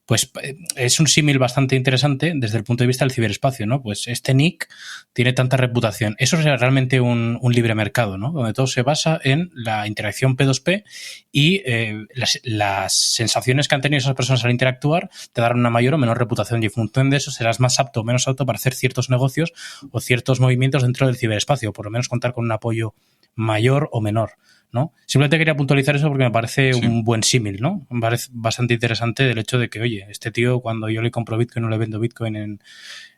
Pues es un símil bastante interesante desde el punto de vista del ciberespacio, ¿no? Pues este nick tiene tanta reputación. Eso es realmente un libre mercado, ¿no? Donde todo se basa en la interacción P2P y las sensaciones que han tenido esas personas al interactuar te darán una mayor o menor reputación, y en función de eso serás más apto o menos apto para hacer ciertos negocios o ciertos movimientos dentro del ciberespacio, por lo menos contar con un apoyo mayor o menor. ¿no? Simplemente quería puntualizar eso porque me parece un buen símil, ¿no? Me parece bastante interesante del hecho de que, oye, este tío, cuando yo le compro Bitcoin o le vendo Bitcoin en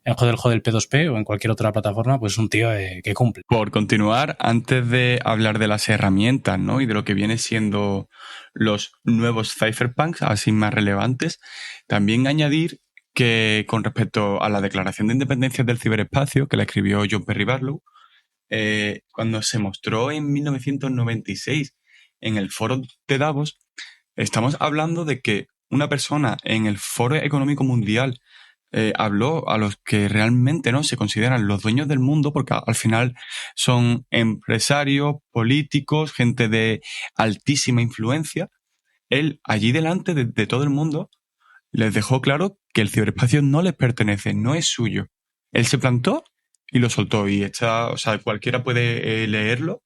Hodel P2P o en cualquier otra plataforma, pues es un tío que cumple. Por continuar, antes de hablar de las herramientas, ¿no? Y de lo que viene siendo los nuevos cypherpunks, así más relevantes, también añadir que con respecto a la Declaración de Independencia del Ciberespacio, que la escribió John Perry Barlow, cuando se mostró en 1996 en el Foro de Davos, estamos hablando de que una persona en el Foro Económico Mundial habló a los que realmente no se consideran los dueños del mundo, porque al final son empresarios, políticos, gente de altísima influencia. Él, allí delante de todo el mundo, les dejó claro que el ciberespacio no les pertenece, no es suyo. Él se plantó y lo soltó, y cualquiera puede leerlo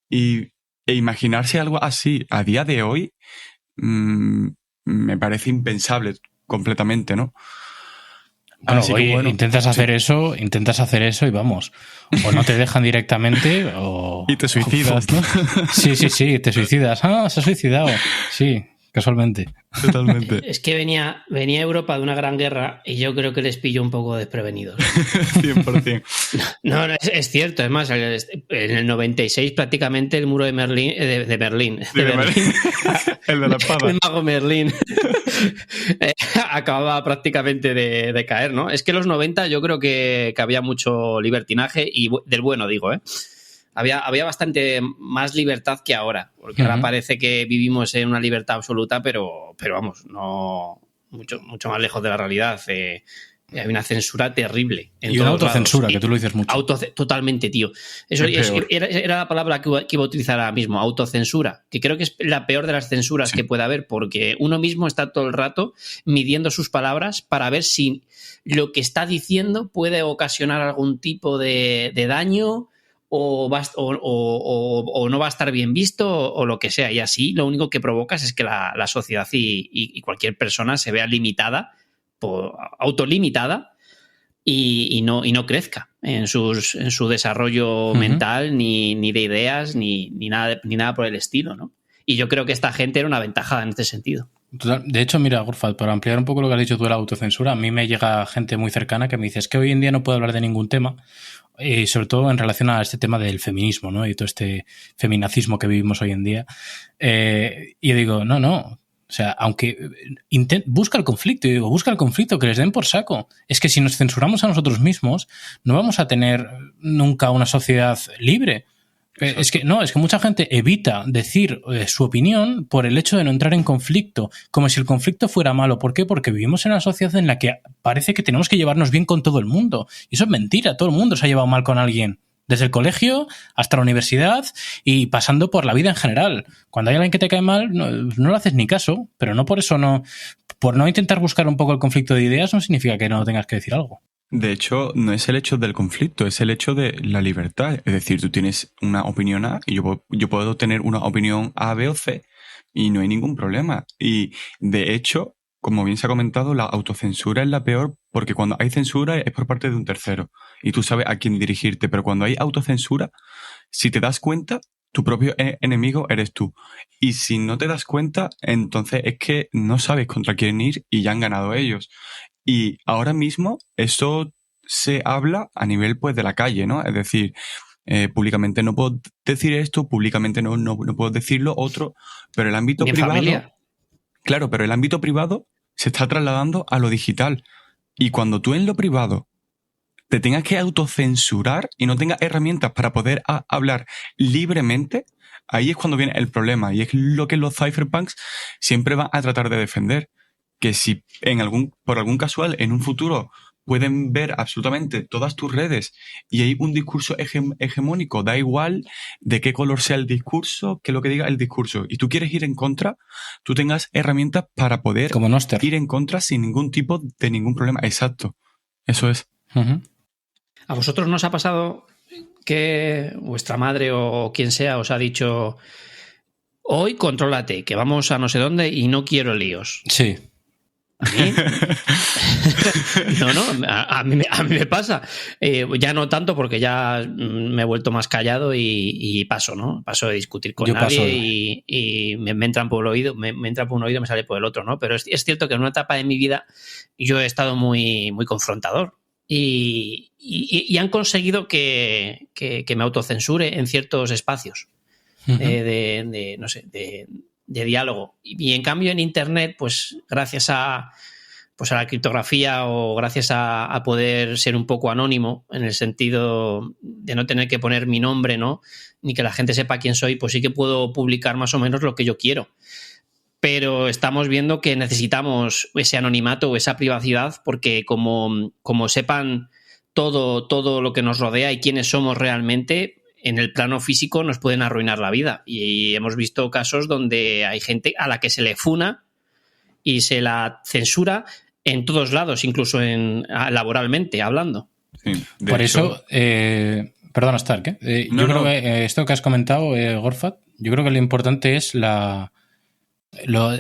e imaginarse algo así a día de hoy. Me parece impensable completamente, ¿no? Bueno, oye, intentas hacer eso y vamos, o no te dejan directamente o... Y te suicidas, ¿no? Sí, te suicidas. Ah, se ha suicidado. Sí, casualmente. Totalmente. Es que venía Europa de una gran guerra y yo creo que les pilló un poco desprevenidos. 100%. No, es cierto. Es más, en el 96 prácticamente el muro de Berlín. El de la espada. El mago Merlín acababa prácticamente de caer, ¿no? Es que en los 90 yo creo que había mucho libertinaje, y del bueno, digo, ¿eh? Había bastante más libertad que ahora, porque ahora parece que vivimos en una libertad absoluta, pero vamos, no mucho más lejos de la realidad. Hay una censura terrible. Y una autocensura, que tú lo dices mucho. Totalmente, tío. Eso era la palabra que iba a utilizar ahora mismo, autocensura, que creo que es la peor de las censuras que puede haber, porque uno mismo está todo el rato midiendo sus palabras para ver si lo que está diciendo puede ocasionar algún tipo de daño o no va a estar bien visto o lo que sea. Y así lo único que provocas es que la sociedad y cualquier persona se vea limitada, autolimitada, y no crezca en su desarrollo mental, ni de ideas, ni nada por el estilo, ¿no? Y yo creo que esta gente era una ventaja en este sentido. De hecho, mira, Gorfat, para ampliar un poco lo que has dicho tú de la autocensura, a mí me llega gente muy cercana que me dice, es que hoy en día no puedo hablar de ningún tema, y sobre todo en relación a este tema del feminismo, ¿no? Y todo este feminacismo que vivimos hoy en día. Y yo digo, no. O sea, aunque busca el conflicto, y digo, busca el conflicto, que les den por saco. Es que si nos censuramos a nosotros mismos, no vamos a tener nunca una sociedad libre. Es que mucha gente evita decir su opinión por el hecho de no entrar en conflicto, como si el conflicto fuera malo. ¿Por qué? Porque vivimos en una sociedad en la que parece que tenemos que llevarnos bien con todo el mundo. Y eso es mentira, todo el mundo se ha llevado mal con alguien. Desde el colegio hasta la universidad y pasando por la vida en general. Cuando hay alguien que te cae mal, no le haces ni caso, pero no por eso por no intentar buscar un poco el conflicto de ideas no significa que no tengas que decir algo. De hecho, no es el hecho del conflicto, es el hecho de la libertad. Es decir, tú tienes una opinión A y yo puedo tener una opinión A, B o C y no hay ningún problema. Y de hecho, como bien se ha comentado, la autocensura es la peor porque cuando hay censura es por parte de un tercero y tú sabes a quién dirigirte. Pero cuando hay autocensura, si te das cuenta, tu propio enemigo eres tú. Y si no te das cuenta, entonces es que no sabes contra quién ir y ya han ganado ellos. Y ahora mismo eso se habla a nivel pues de la calle, ¿no? Es decir, públicamente no puedo decir esto, públicamente no puedo decir lo otro, pero el ámbito privado... Familia. Claro, pero el ámbito privado se está trasladando a lo digital. Y cuando tú en lo privado te tengas que autocensurar y no tengas herramientas para poder hablar libremente, ahí es cuando viene el problema. Y es lo que los cypherpunks siempre van a tratar de defender. Que si por algún casual en un futuro pueden ver absolutamente todas tus redes y hay un discurso hegemónico, da igual de qué color sea el discurso, que lo que diga el discurso, y tú quieres ir en contra, tú tengas herramientas para poder ir en contra sin ningún tipo de ningún problema. Exacto, eso es. ¿A vosotros nos ha pasado que vuestra madre o quien sea os ha dicho, hoy contrólate, que vamos a no sé dónde y no quiero líos? Sí. ¿A mí? No, a mí me pasa. Ya no tanto porque ya me he vuelto más callado y paso, ¿no? Paso de discutir con nadie y me entran por el oído, me entra por un oído y me sale por el otro, ¿no? Pero es cierto que en una etapa de mi vida yo he estado muy, muy confrontador y han conseguido que me autocensure en ciertos espacios de diálogo. Y en cambio en Internet, pues gracias a la criptografía o gracias a poder ser un poco anónimo en el sentido de no tener que poner mi nombre, ¿no? Ni que la gente sepa quién soy, pues sí que puedo publicar más o menos lo que yo quiero. Pero estamos viendo que necesitamos ese anonimato o esa privacidad porque como sepan todo lo que nos rodea y quiénes somos realmente, en el plano físico nos pueden arruinar la vida. Y hemos visto casos donde hay gente a la que se le funa y se la censura en todos lados, incluso laboralmente hablando. Sí, por eso, perdona, Stark, yo creo que esto que has comentado, Gorfat, yo creo que lo importante es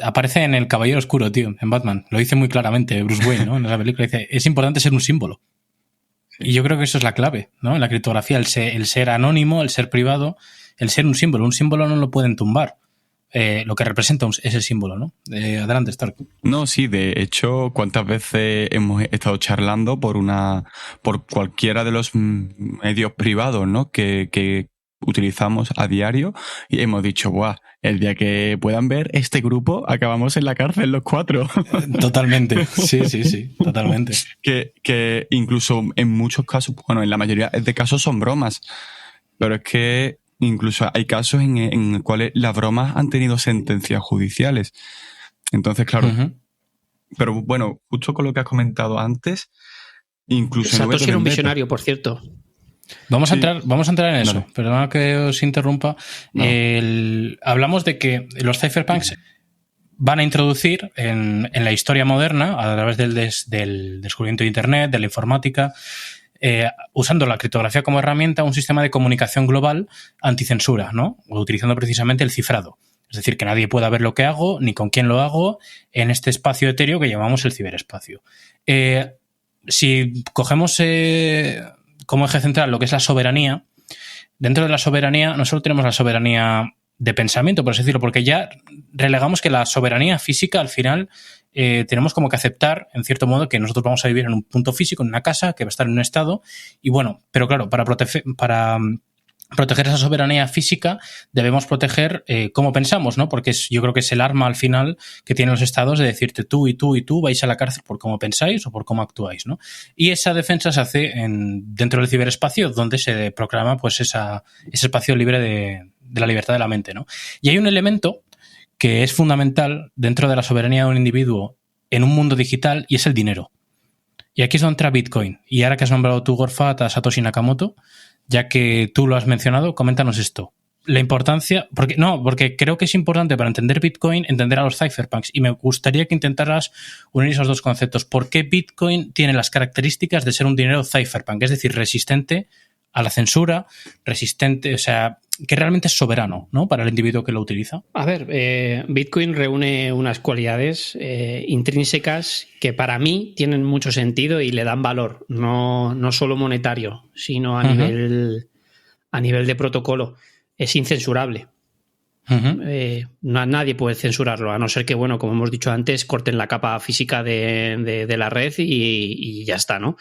aparece en El Caballero Oscuro, tío, en Batman. Lo dice muy claramente Bruce Wayne, ¿no? En esa película dice, es importante ser un símbolo. Sí. Y yo creo que eso es la clave, ¿no? En la criptografía, el ser anónimo, el ser privado, el ser un símbolo. Un símbolo no lo pueden tumbar. Lo que representa ese símbolo, ¿no? Adelante, Stark. No, sí, de hecho, ¿cuántas veces hemos estado charlando por cualquiera de los medios privados, ¿no? que utilizamos a diario y hemos dicho, ¡buah! El día que puedan ver este grupo, acabamos en la cárcel los 4. Totalmente, sí, totalmente. Que incluso en muchos casos, bueno, en la mayoría de casos son bromas, pero es que incluso hay casos en los cuales las bromas han tenido sentencias judiciales. Entonces, claro. Uh-huh. Pero bueno, justo con lo que has comentado antes, incluso... Satoshi era un visionario, por cierto. Vamos a entrar en eso. Vale. Perdona que os interrumpa. No. Hablamos de que los cypherpunks van a introducir en la historia moderna, a través del descubrimiento de Internet, de la informática, usando la criptografía como herramienta, un sistema de comunicación global anticensura, ¿no? O utilizando precisamente el cifrado. Es decir, que nadie pueda ver lo que hago, ni con quién lo hago, en este espacio etéreo que llamamos el ciberespacio. Si cogemos como eje central lo que es la soberanía, dentro de la soberanía no solo tenemos la soberanía de pensamiento, por así decirlo, porque ya relegamos que la soberanía física al final tenemos como que aceptar, en cierto modo, que nosotros vamos a vivir en un punto físico, en una casa, que va a estar en un estado, y bueno, pero claro, para proteger esa soberanía física debemos proteger cómo pensamos, ¿no? Porque yo creo que es el arma al final que tienen los estados de decirte tú y tú y tú vais a la cárcel por cómo pensáis o por cómo actuáis, ¿no? Y esa defensa se hace dentro del ciberespacio, donde se proclama pues ese espacio libre de la libertad de la mente, ¿no? Y hay un elemento que es fundamental dentro de la soberanía de un individuo en un mundo digital y es el dinero. Y aquí es donde entra Bitcoin. Y ahora que has nombrado tú, Gorfat, a Satoshi Nakamoto, ya que tú lo has mencionado, coméntanos esto. La importancia... Porque creo que es importante para entender Bitcoin, entender a los cypherpunks. Y me gustaría que intentaras unir esos dos conceptos. ¿Por qué Bitcoin tiene las características de ser un dinero cypherpunk? Es decir, resistente a la censura, resistente... O sea, que realmente es soberano, ¿no? Para el individuo que lo utiliza. A ver, Bitcoin reúne unas cualidades intrínsecas que para mí tienen mucho sentido y le dan valor. No solo monetario, sino a nivel de protocolo. Es incensurable. Nadie puede censurarlo, a no ser que, bueno, como hemos dicho antes, corten la capa física de la red y ya está, ¿no?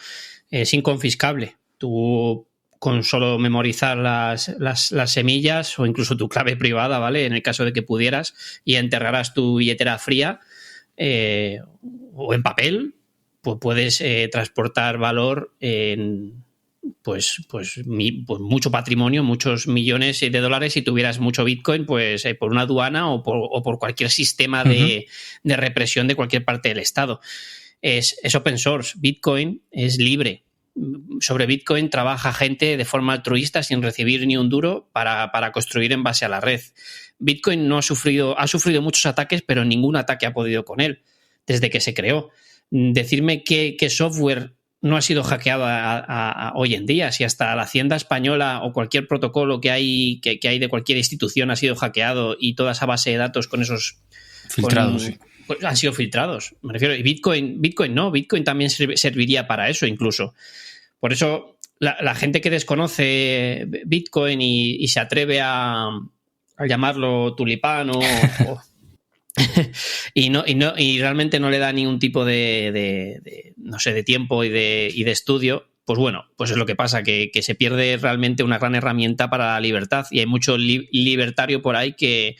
Es inconfiscable. Tú, con solo memorizar las semillas o incluso tu clave privada, ¿vale? En el caso de que pudieras, y enterrarás tu billetera fría o en papel, pues puedes transportar valor en pues mucho patrimonio, muchos millones de dólares. Si tuvieras mucho Bitcoin, pues por una aduana o por cualquier sistema de represión de cualquier parte del Estado. Es open source. Bitcoin es libre. Sobre Bitcoin trabaja gente de forma altruista sin recibir ni un duro para construir en base a la red. Bitcoin ha sufrido muchos ataques, pero ningún ataque ha podido con él desde que se creó. Decirme que software no ha sido hackeado hoy en día, si hasta la Hacienda española o cualquier protocolo que hay de cualquier institución ha sido hackeado y toda esa base de datos con esos filtrados, Pues han sido filtrados, me refiero. Y Bitcoin no, Bitcoin también serviría para eso incluso. Por eso la gente que desconoce Bitcoin y se atreve a llamarlo tulipán y realmente no le da ningún tipo de no sé, de tiempo y de estudio, pues bueno, pues es lo que pasa, que se pierde realmente una gran herramienta para la libertad, y hay mucho libertario por ahí que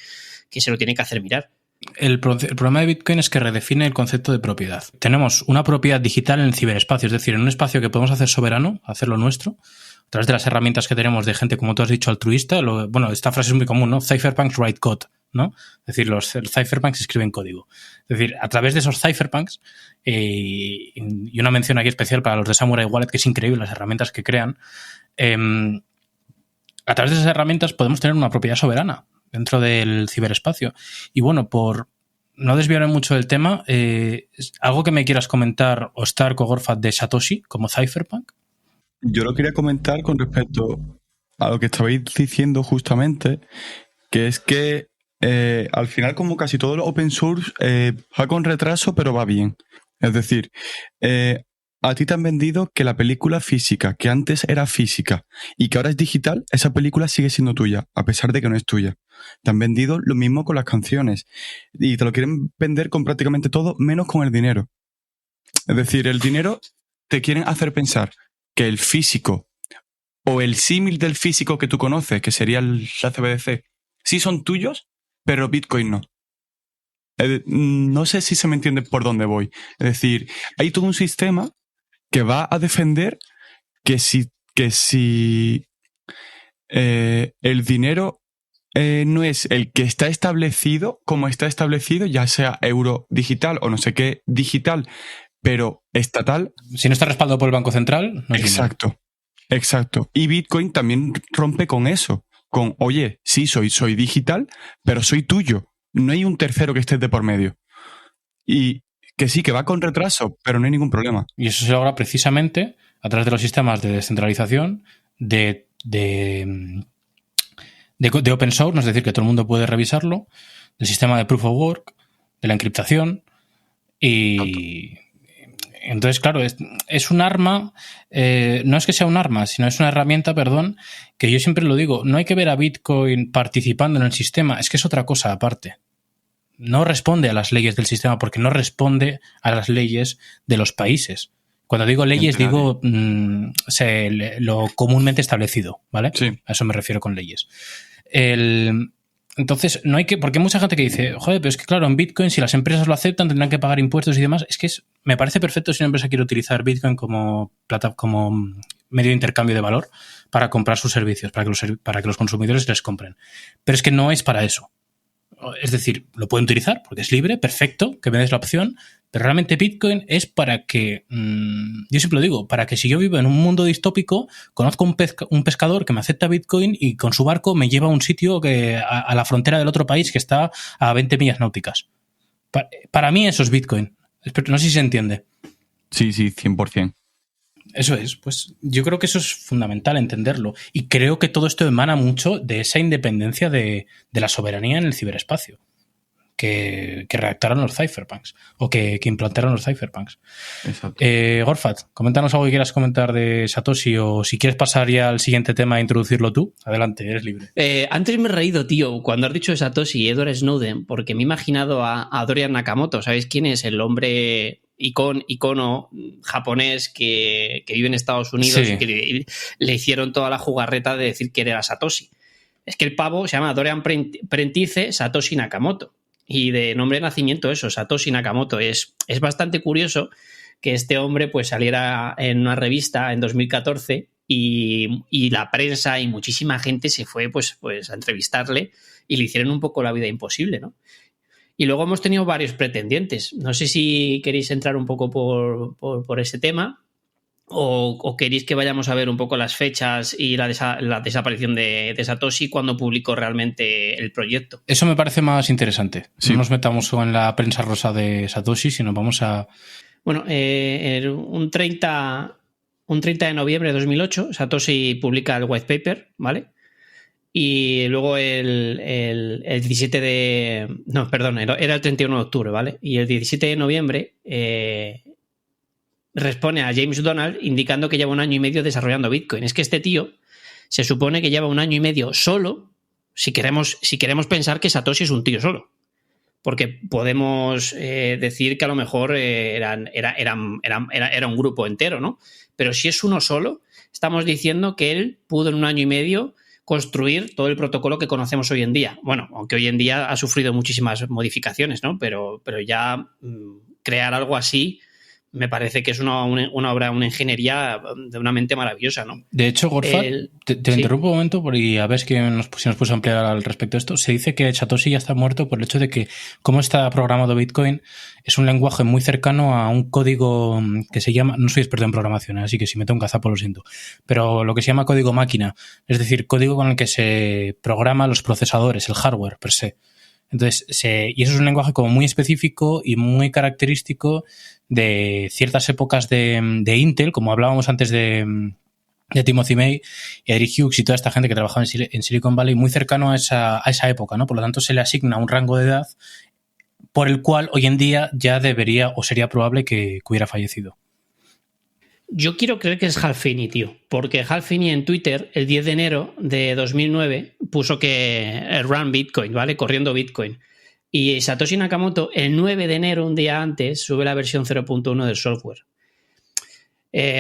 se lo tiene que hacer mirar. El problema de Bitcoin es que redefine el concepto de propiedad. Tenemos una propiedad digital en el ciberespacio, es decir, en un espacio que podemos hacer soberano, hacerlo nuestro, a través de las herramientas que tenemos de gente, como tú has dicho, altruista. Bueno, esta frase es muy común, ¿no? Cypherpunks write code, ¿no? Es decir, los cypherpunks escriben código. Es decir, a través de esos cypherpunks, y una mención aquí especial para los de Samurai Wallet, que es increíble las herramientas que crean, a través de esas herramientas podemos tener una propiedad soberana dentro del ciberespacio. Y bueno, por no desviarme mucho del tema, ¿algo que me quieras comentar, Stark o Gorfat, de Satoshi como cypherpunk? Yo lo quería comentar con respecto a lo que estabais diciendo justamente, que es que al final, como casi todo lo open source, va con retraso, pero va bien. Es decir, a ti te han vendido que la película física, que antes era física y que ahora es digital, esa película sigue siendo tuya, a pesar de que no es tuya. Te han vendido lo mismo con las canciones y te lo quieren vender con prácticamente todo, menos con el dinero. Es decir, el dinero te quieren hacer pensar que el físico o el símil del físico que tú conoces, que sería la CBDC, sí son tuyos, pero Bitcoin no. No sé si se me entiende por dónde voy. Es decir, hay todo un sistema que va a defender que si el dinero no es el que está establecido, como está establecido, ya sea euro digital o no sé qué digital, pero estatal. Si no está respaldado por el Banco Central, no es exacto, exacto. Y Bitcoin también rompe con eso. Con, oye, sí, soy digital, pero soy tuyo. No hay un tercero que esté de por medio. Y que sí, que va con retraso, pero no hay ningún problema. Y eso se logra precisamente a través de los sistemas de descentralización, de open source, es decir, que todo el mundo puede revisarlo, del sistema de proof of work, de la encriptación. Y entonces, claro, es un arma, no es que sea un arma, sino es una herramienta, que yo siempre lo digo, no hay que ver a Bitcoin participando en el sistema, es que es otra cosa aparte. No responde a las leyes del sistema porque no responde a las leyes de los países. Cuando digo leyes, digo lo comúnmente establecido, ¿vale? Sí. A eso me refiero con leyes. Entonces, no hay que... Porque hay mucha gente que dice, joder, pero es que claro, en Bitcoin, si las empresas lo aceptan, tendrán que pagar impuestos y demás. Es que me parece perfecto si una empresa quiere utilizar Bitcoin como medio de intercambio de valor para comprar sus servicios, para que los consumidores les compren. Pero es que no es para eso. Es decir, lo pueden utilizar porque es libre, perfecto, que me des la opción, pero realmente Bitcoin es para que, yo siempre lo digo, para que si yo vivo en un mundo distópico, conozco un pescador que me acepta Bitcoin y con su barco me lleva a un sitio a la frontera del otro país que está a 20 millas náuticas. Para mí eso es Bitcoin. No sé si se entiende. Sí, 100%. Eso es, pues yo creo que eso es fundamental entenderlo, y creo que todo esto emana mucho de esa independencia de la soberanía en el ciberespacio que redactaron los cypherpunks o que implantaron los cypherpunks. Exacto. Gorfat, coméntanos algo que quieras comentar de Satoshi, o si quieres pasar ya al siguiente tema e introducirlo tú, adelante, eres libre. Antes me he reído, tío, cuando has dicho Satoshi y Edward Snowden, porque me he imaginado a Dorian Nakamoto. ¿Sabéis quién es? El hombre icono japonés que vive en Estados Unidos, sí, y que le hicieron toda la jugarreta de decir que era Satoshi. Es que el pavo se llama Dorian Prentice Satoshi Nakamoto, y de nombre de nacimiento eso, Satoshi Nakamoto. Es bastante curioso que este hombre pues saliera en una revista en 2014 y la prensa y muchísima gente se fue pues a entrevistarle y le hicieron un poco la vida imposible, ¿no? Y luego hemos tenido varios pretendientes. No sé si queréis entrar un poco por ese tema o queréis que vayamos a ver un poco las fechas y la desaparición de Satoshi cuando publicó realmente el proyecto. Eso me parece más interesante. Sí. No nos metamos en la prensa rosa de Satoshi, sino vamos a... Bueno, un 30 de noviembre de 2008 Satoshi publica el white paper, ¿vale? Y luego el 17 de... No, perdón, era el 31 de octubre, ¿vale? Y el 17 de noviembre responde a James Donald indicando que lleva 1 año y medio desarrollando Bitcoin. Es que este tío se supone que lleva 1 año y medio solo, si queremos pensar que Satoshi es un tío solo. Porque podemos decir que a lo mejor era un grupo entero, ¿no? Pero si es uno solo, estamos diciendo que él pudo en 1 año y medio construir todo el protocolo que conocemos hoy en día. Bueno, aunque hoy en día ha sufrido muchísimas modificaciones, ¿no? Pero ya crear algo así me parece que es una obra, una ingeniería de una mente maravillosa, ¿no? De hecho, Gorfat, te interrumpo un momento y a ver si nos puedes ampliar al respecto de esto. Se dice que Satoshi ya está muerto por el hecho de que, como está programado Bitcoin, es un lenguaje muy cercano a un código que se llama, no soy experto en programación, así que si meto un cazapo lo siento, pero lo que se llama código máquina, es decir, código con el que se programa los procesadores, el hardware per se. Entonces, y eso es un lenguaje como muy específico y muy característico de ciertas épocas de Intel, como hablábamos antes de Timothy May y Eric Hughes y toda esta gente que trabajaba en Silicon Valley, muy cercano a esa época, ¿no? Por lo tanto, se le asigna un rango de edad por el cual hoy en día ya debería o sería probable que hubiera fallecido. Yo quiero creer que es Hal Finney, tío, porque Hal Finney en Twitter, el 10 de enero de 2009, puso que run Bitcoin, ¿vale? Corriendo Bitcoin. Y Satoshi Nakamoto, el 9 de enero, un día antes, sube la versión 0.1 del software.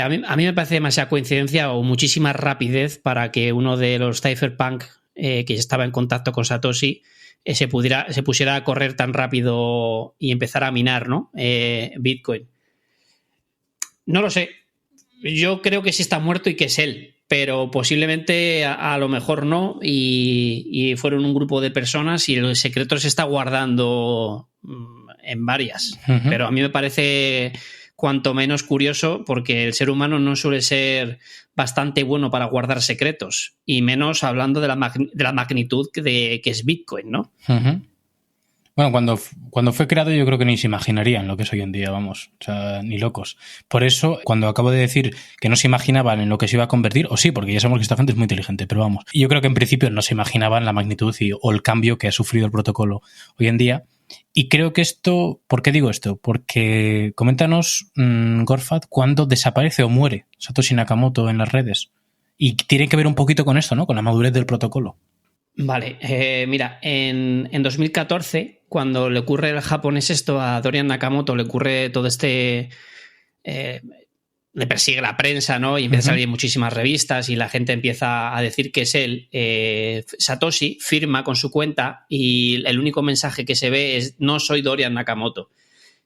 A mí me parece demasiada coincidencia o muchísima rapidez para que uno de los cypherpunk que estaba en contacto con Satoshi se pusiera a correr tan rápido y empezar a minar, ¿no? Bitcoin. No lo sé. Yo creo que sí está muerto y que es él, pero posiblemente a lo mejor no, y fueron un grupo de personas y el secreto se está guardando en varias. Uh-huh. Pero a mí me parece cuanto menos curioso, porque el ser humano no suele ser bastante bueno para guardar secretos, y menos hablando de la magnitud que es Bitcoin, ¿no? Uh-huh. Bueno, cuando fue creado yo creo que ni se imaginarían lo que es hoy en día, vamos, o sea, ni locos. Por eso, cuando acabo de decir que no se imaginaban en lo que se iba a convertir, o sí, porque ya sabemos que esta gente es muy inteligente, pero vamos, yo creo que en principio no se imaginaban la magnitud o el cambio que ha sufrido el protocolo hoy en día. Y creo que esto, ¿por qué digo esto? Porque coméntanos, Gorfat, cuándo desaparece o muere Satoshi Nakamoto en las redes. Y tiene que ver un poquito con esto, ¿no? Con la madurez del protocolo. Vale, mira, en 2014, cuando le ocurre el japonés esto a Dorian Nakamoto, le ocurre todo le persigue la prensa, ¿no? Y empieza a salir muchísimas revistas y la gente empieza a decir que es él. Satoshi firma con su cuenta y el único mensaje que se ve es: no soy Dorian Nakamoto.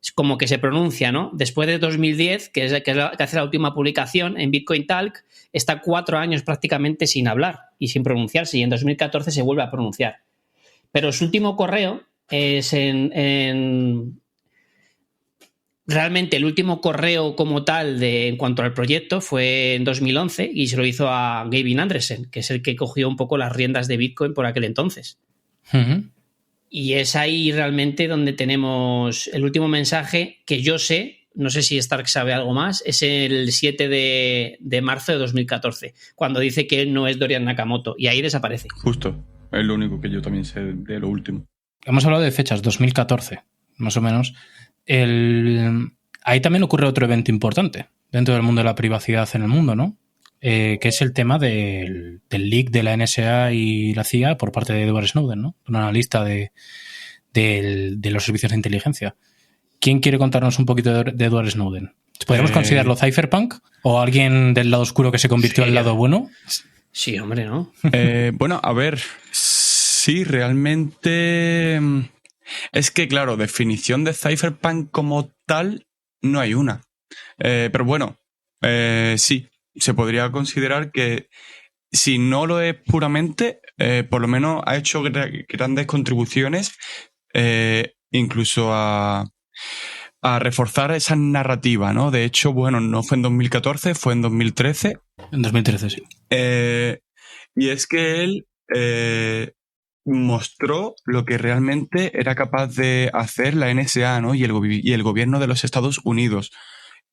Es como que se pronuncia, ¿no? Después de 2010, que hace la última publicación en Bitcoin Talk, está 4 años prácticamente sin hablar y sin pronunciarse, y en 2014 se vuelve a pronunciar. Pero su último correo es realmente el último correo como tal en cuanto al proyecto fue en 2011, y se lo hizo a Gavin Andresen, que es el que cogió un poco las riendas de Bitcoin por aquel entonces. Uh-huh. Y es ahí realmente donde tenemos el último mensaje que yo sé. No sé si Stark sabe algo más. Es el 7 de marzo de 2014, cuando dice que él no es Dorian Nakamoto, y ahí desaparece. Justo, es lo único que yo también sé de lo último. Hemos hablado de fechas, 2014, más o menos. Ahí también ocurre otro evento importante dentro del mundo de la privacidad en el mundo, ¿no? Que es el tema del leak de la NSA y la CIA por parte de Edward Snowden, ¿no? Un analista de los servicios de inteligencia. ¿Quién quiere contarnos un poquito de Edward Snowden? ¿Podemos considerarlo cypherpunk? ¿O alguien del lado oscuro que se convirtió al lado bueno? Sí, hombre, ¿no? Bueno, a ver, sí, realmente... Es que, claro, definición de cypherpunk como tal no hay una. Pero bueno, sí, se podría considerar que si no lo es puramente, por lo menos ha hecho grandes contribuciones, incluso a reforzar esa narrativa, ¿no? De hecho, bueno, no fue en 2014, fue en 2013. En 2013, sí. Y es que él mostró lo que realmente era capaz de hacer la NSA, ¿no? Y el gobierno de los Estados Unidos.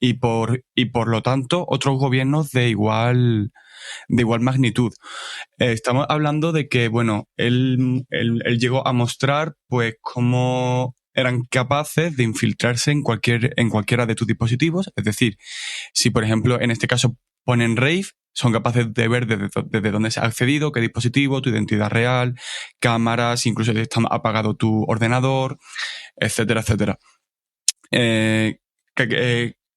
y por lo tanto otros gobiernos de igual magnitud. Estamos hablando de que, bueno, él llegó a mostrar pues cómo eran capaces de infiltrarse en cualquiera de tus dispositivos. Es decir, si por ejemplo en este caso ponen Rave, son capaces de ver desde dónde se ha accedido, qué dispositivo, tu identidad real, cámaras, incluso si está apagado tu ordenador, etcétera, etcétera.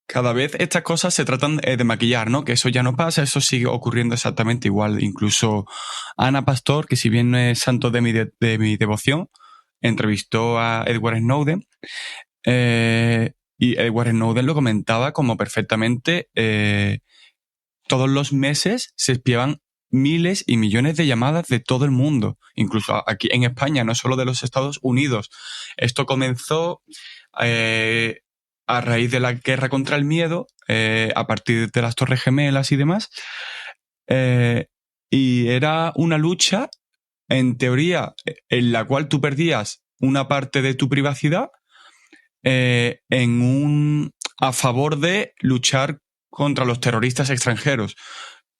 Cada vez estas cosas se tratan de maquillar, ¿no? Que eso ya no pasa, eso sigue ocurriendo exactamente igual. Incluso Ana Pastor, que si bien no es santo de mi devoción, entrevistó a Edward Snowden, y Edward Snowden lo comentaba como perfectamente, todos los meses se espiaban miles y millones de llamadas de todo el mundo, incluso aquí en España, no solo de los Estados Unidos. Esto comenzó a raíz de la guerra contra el miedo, a partir de las Torres Gemelas y demás, y era una lucha, en teoría, en la cual tú perdías una parte de tu privacidad a favor de luchar contra los terroristas extranjeros.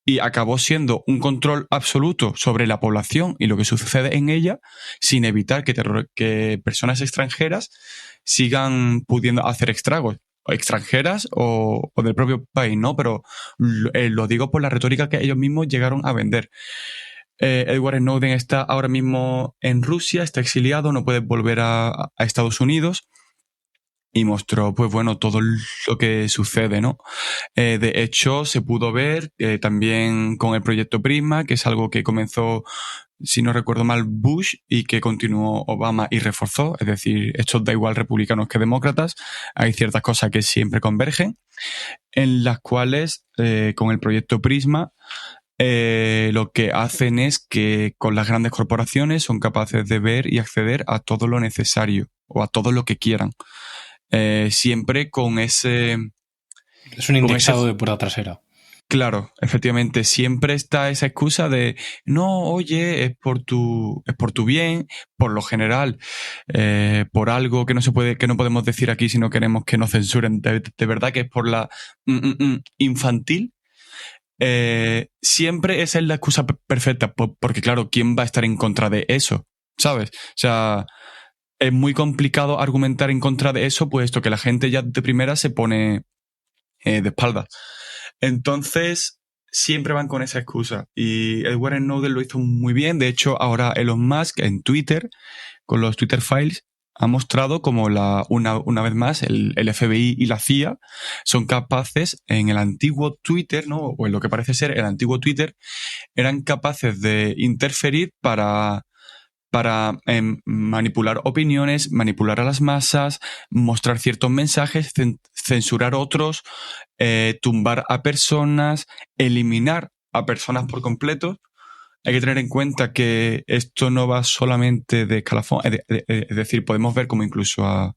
Y acabó siendo un control absoluto sobre la población y lo que sucede en ella, sin evitar que personas extranjeras sigan pudiendo hacer estragos, extranjeras o del propio país, ¿no? Pero lo digo por la retórica que ellos mismos llegaron a vender. Edward Snowden está ahora mismo en Rusia, está exiliado, no puede volver a Estados Unidos. Y mostró, pues bueno, todo lo que sucede, ¿no? De hecho, se pudo ver también con el proyecto Prisma, que es algo que comenzó, si no recuerdo mal, Bush y que continuó Obama y reforzó. Es decir, esto da igual republicanos que demócratas. Hay ciertas cosas que siempre convergen, en las cuales, con el proyecto Prisma, lo que hacen es que con las grandes corporaciones son capaces de ver y acceder a todo lo necesario o a todo lo que quieran. Siempre con ese... Es un indexado de puerta trasera. Claro, efectivamente, siempre está esa excusa de no, oye, es por tu bien, por lo general, por algo que no podemos decir aquí si no queremos que nos censuren, de verdad que es por la infantil. Siempre esa es la excusa perfecta, porque claro, ¿quién va a estar en contra de eso? ¿Sabes? O sea, es muy complicado argumentar en contra de eso, puesto que la gente ya de primera se pone de espaldas. Entonces, siempre van con esa excusa. Y Edward Snowden lo hizo muy bien. De hecho, ahora Elon Musk en Twitter, con los Twitter Files, ha mostrado como una vez más el FBI y la CIA son capaces en el antiguo Twitter, ¿no? O en lo que parece ser el antiguo Twitter, eran capaces de interferir para manipular opiniones, manipular a las masas, mostrar ciertos mensajes, censurar otros, tumbar a personas, eliminar a personas por completo. Hay que tener en cuenta que esto no va solamente de escalafón, es decir, podemos ver como incluso a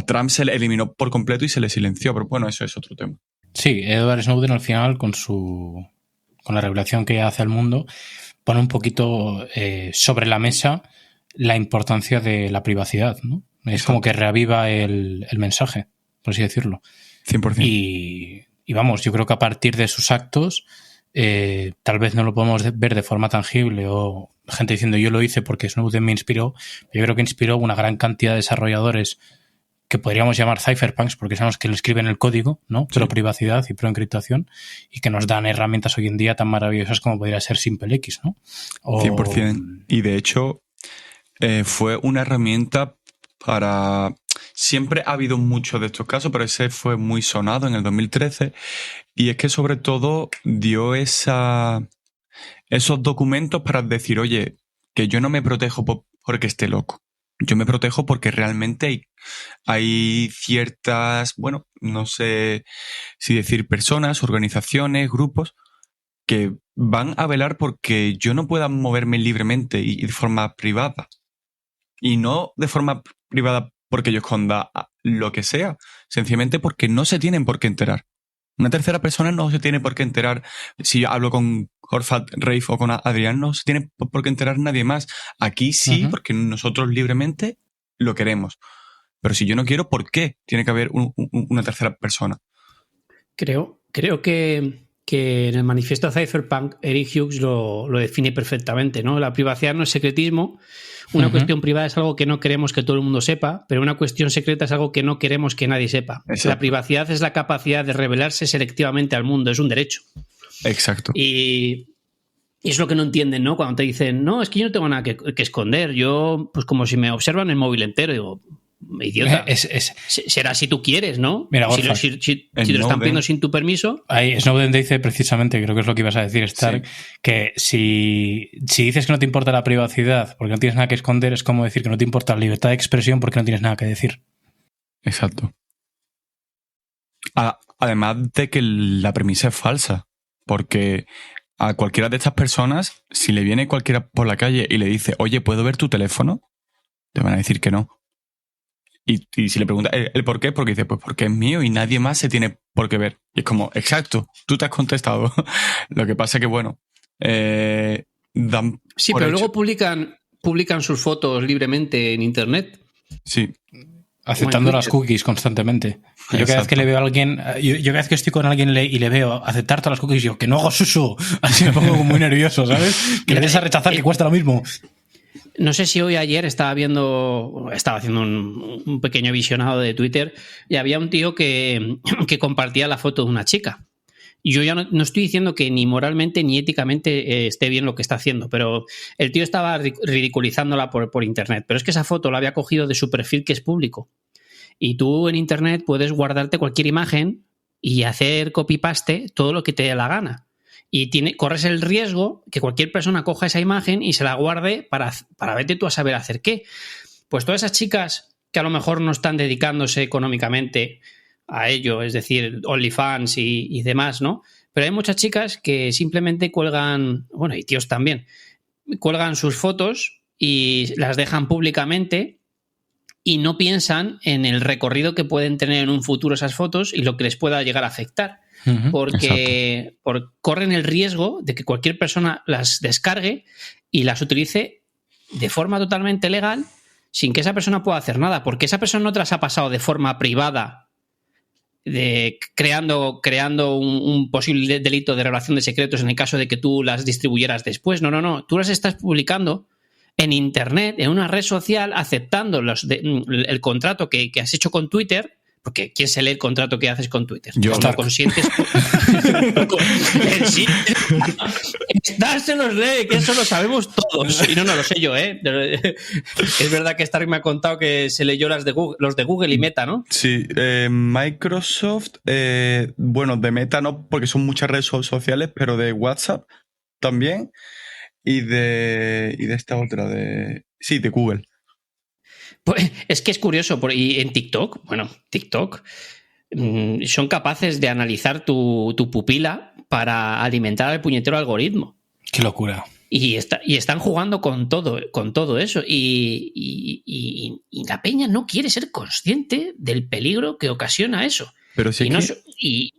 Trump se le eliminó por completo y se le silenció, pero bueno, eso es otro tema. Sí, Edward Snowden al final con la revelación que hace al mundo pone un poquito sobre la mesa la importancia de la privacidad, ¿no? Es Exacto. Como que reaviva el mensaje, por así decirlo. 100%. Y vamos, yo creo que a partir de sus actos, tal vez no lo podemos ver de forma tangible o gente diciendo yo lo hice porque Snowden me inspiró. Yo creo que inspiró una gran cantidad de desarrolladores que podríamos llamar cypherpunks, porque sabemos que lo escriben el código, ¿no? Pro privacidad y pro encriptación, y que nos dan herramientas hoy en día tan maravillosas como podría ser SimpleX, ¿no? 100%. Y de hecho, fue una herramienta para... Siempre ha habido muchos de estos casos, pero ese fue muy sonado en el 2013, y es que sobre todo dio esos documentos para decir, oye, que yo no me protejo porque esté loco. Yo me protejo porque realmente hay ciertas, bueno, no sé si decir personas, organizaciones, grupos que van a velar porque yo no pueda moverme libremente y de forma privada. Y no de forma privada porque yo esconda lo que sea, sencillamente porque no se tienen por qué enterar. Una tercera persona no se tiene por qué enterar. Si yo hablo con Orfat, Rafe o con Adrián, no se tiene por qué enterar nadie más. Aquí sí, porque nosotros libremente lo queremos. Pero si yo no quiero, ¿por qué tiene que haber una tercera persona? Creo que en el manifiesto Cypherpunk Eric Hughes lo define perfectamente, ¿no? La privacidad no es secretismo. Una cuestión privada es algo que no queremos que todo el mundo sepa, pero una cuestión secreta es algo que no queremos que nadie sepa. Exacto. La privacidad es la capacidad de revelarse selectivamente al mundo, es un derecho. Exacto. Y es lo que no entienden, ¿no? Cuando te dicen, no, es que yo no tengo nada que esconder, yo, pues como si me observan el móvil entero, digo, idiota. Será si tú quieres, ¿no? Mira, Gorka, si te lo están pidiendo sin tu permiso. Ahí Snowden te dice precisamente, creo que es lo que ibas a decir, Stark, que si dices que no te importa la privacidad porque no tienes nada que esconder, es como decir que no te importa la libertad de expresión porque no tienes nada que decir. Exacto. Además de que la premisa es falsa, porque a cualquiera de estas personas, si le viene cualquiera por la calle y le dice, oye, ¿puedo ver tu teléfono? Te van a decir que no. Y si le preguntas el por qué, porque dice, pues porque es mío y nadie más se tiene por qué ver. Y es como, exacto, tú te has contestado. Lo que pasa es que, bueno, dan sí, por pero hecho. luego publican sus fotos libremente en internet. Sí. Aceptando las cookies constantemente. Yo cada vez que le veo a alguien, yo cada vez que estoy con alguien y le veo aceptar todas las cookies, yo que no hago uso. Así me pongo como muy nervioso, ¿sabes? Que le des a rechazar, que cuesta lo mismo. No sé si hoy o ayer estaba haciendo un pequeño visionado de Twitter y había un tío que compartía la foto de una chica. Y yo ya no estoy diciendo que ni moralmente ni éticamente esté bien lo que está haciendo, pero el tío estaba ridiculizándola por internet. Pero es que esa foto la había cogido de su perfil, que es público. Y tú en internet puedes guardarte cualquier imagen y hacer copy-paste todo lo que te dé la gana. Y corres el riesgo que cualquier persona coja esa imagen y se la guarde para vete tú a saber hacer qué. Pues todas esas chicas que a lo mejor no están dedicándose económicamente a ello, es decir, OnlyFans y demás, ¿no? Pero hay muchas chicas que simplemente cuelgan, bueno, y tíos también, cuelgan sus fotos y las dejan públicamente y no piensan en el recorrido que pueden tener en un futuro esas fotos y lo que les pueda llegar a afectar. Porque corren el riesgo de que cualquier persona las descargue y las utilice de forma totalmente legal sin que esa persona pueda hacer nada, porque esa persona no te las ha pasado de forma privada, creando un posible delito de revelación de secretos en el caso de que tú las distribuyeras después. No. Tú las estás publicando en internet, en una red social, aceptando el contrato que has hecho con Twitter. Porque ¿quién se lee el contrato que haces con Twitter? Yo. No consientes. Sí. Stark se los lee, que eso lo sabemos todos. Y no lo sé yo, ¿eh? Es verdad que Stark me ha contado que se leyó los de Google y Meta, ¿no? Sí, Microsoft, bueno, de Meta no, porque son muchas redes sociales, pero de WhatsApp también. Y de esta otra, de Google. Pues es que es curioso, y en TikTok son capaces de analizar tu pupila para alimentar al puñetero algoritmo. Qué locura. Y están jugando con todo eso. Y la peña no quiere ser consciente del peligro que ocasiona eso. Pero sí y